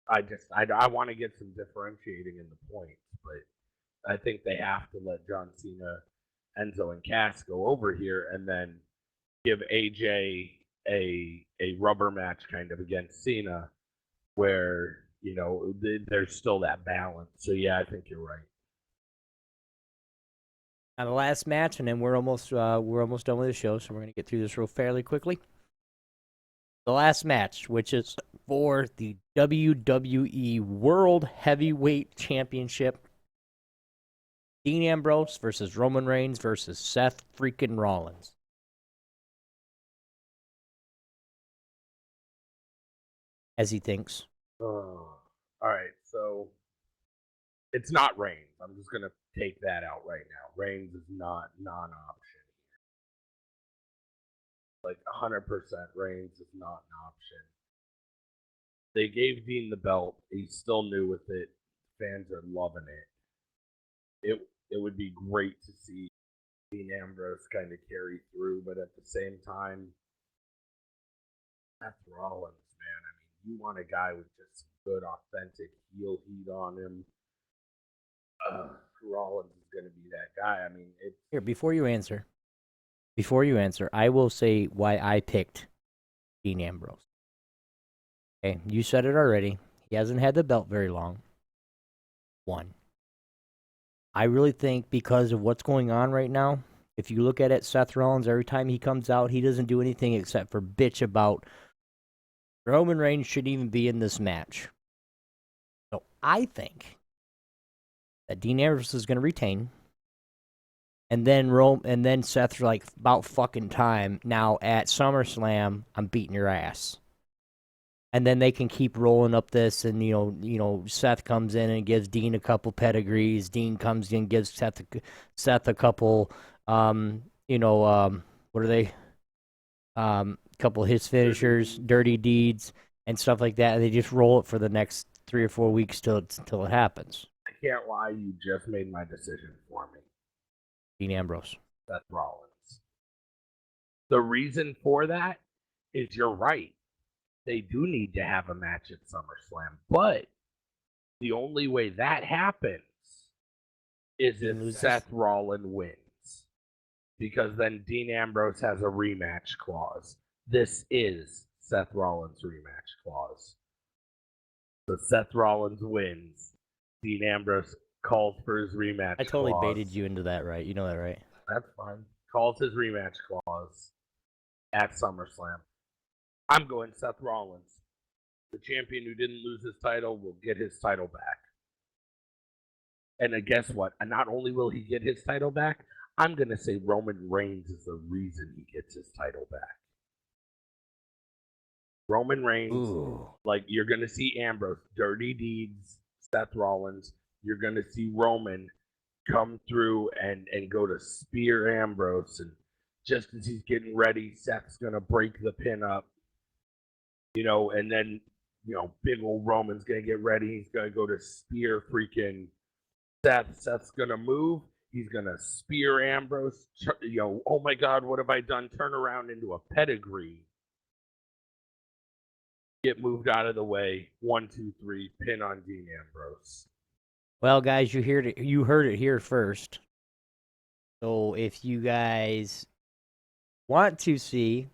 I want to get some differentiating in the points, but I think they have to let John Cena, Enzo, and Cass go over here, and then give AJ a rubber match kind of against Cena, where there's still that balance. So yeah, I think you're right. Now the last match, and then we're almost done with the show, so we're gonna get through this real fairly quickly. The last match, which is for the WWE World Heavyweight Championship, Dean Ambrose versus Roman Reigns versus Seth freaking Rollins. As he thinks. All right, so it's not Reigns. I'm just gonna take that out right now. Reigns is not non-option here. Like 100%, Reigns is not an option. They gave Dean the belt. He's still new with it. Fans are loving it. It would be great to see Dean Ambrose kind of carry through, but at the same time, Seth Rollins, man. I mean, you want a guy with just good, authentic heel heat on him. Rollins is going to be that guy. I mean, Here, before you answer, I will say why I picked Dean Ambrose. Okay, you said it already. He hasn't had the belt very long. 1. I really think because of what's going on right now, if you look at it, Seth Rollins, every time he comes out, he doesn't do anything except for bitch about Roman Reigns shouldn't even be in this match. So I think that Dean Ambrose is going to retain. And then Seth's like, about fucking time. Now at SummerSlam, I'm beating your ass. And then they can keep rolling up this, and you know, Seth comes in and gives Dean a couple pedigrees. Dean comes in and gives Seth a couple, what are they? Couple of his finishers, dirty deeds, and stuff like that. And they just roll it for the next 3 or 4 weeks till it happens. I can't lie, you just made my decision for me. Dean Ambrose. Seth Rollins. The reason for that is you're right. They do need to have a match at SummerSlam, but the only way that happens is if Seth Rollins wins, because then Dean Ambrose has a rematch clause. This is Seth Rollins' rematch clause. So Seth Rollins wins. Dean Ambrose calls for his rematch I totally clause. baited you into that, right? You know that, right? That's fine. Calls his rematch clause at SummerSlam. I'm going Seth Rollins. The champion who didn't lose his title will get his title back. And guess what? And not only will he get his title back, I'm going to say Roman Reigns is the reason he gets his title back. Roman Reigns, like you're going to see Ambrose, dirty deeds, Seth Rollins. You're going to see Roman come through and go to spear Ambrose. And just as he's getting ready, Seth's going to break the pin up. And then, big old Roman's going to get ready. He's going to go to spear freaking Seth. Seth's going to move. He's going to spear Ambrose. Oh my God, what have I done? Turn around into a pedigree. Get moved out of the way. 1, 2, 3. Pin on Dean Ambrose. Well, guys, you heard it here first. So if you guys want to see,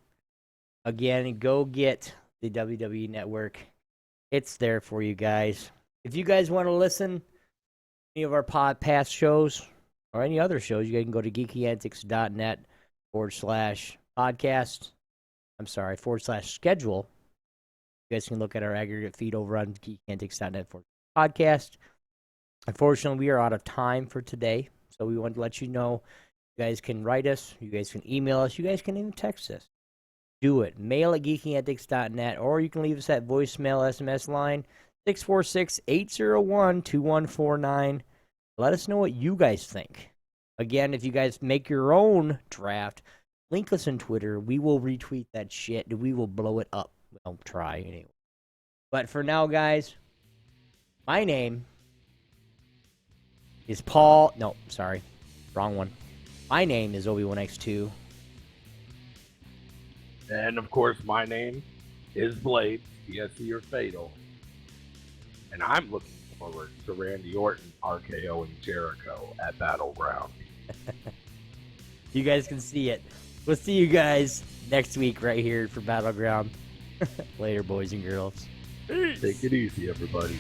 again, go get the WWE Network. It's there for you guys. If you guys want to listen to any of our past shows or any other shows, you guys can go to geekyantics.net/podcast. /schedule. You guys can look at our aggregate feed over on geekyantics.net for podcast. Unfortunately, we are out of time for today, so we wanted to let you know you guys can write us, you guys can email us, you guys can even text us. Do it. Mail at geekyantics.net, or you can leave us at voicemail SMS line 646-801-2149. Let us know what you guys think. Again, if you guys make your own draft, link us on Twitter. We will retweet that shit. We will blow it up. Well, try anyway. But for now, guys, my name is Paul. No, sorry. Wrong one. My name is Obi-Wan X2. And, of course, my name is Blade, PSC or Fatal. And I'm looking forward to Randy Orton, RKO, and Jericho at Battleground. You guys can see it. We'll see you guys next week right here for Battleground. Later, boys and girls. Peace. Take it easy, everybody.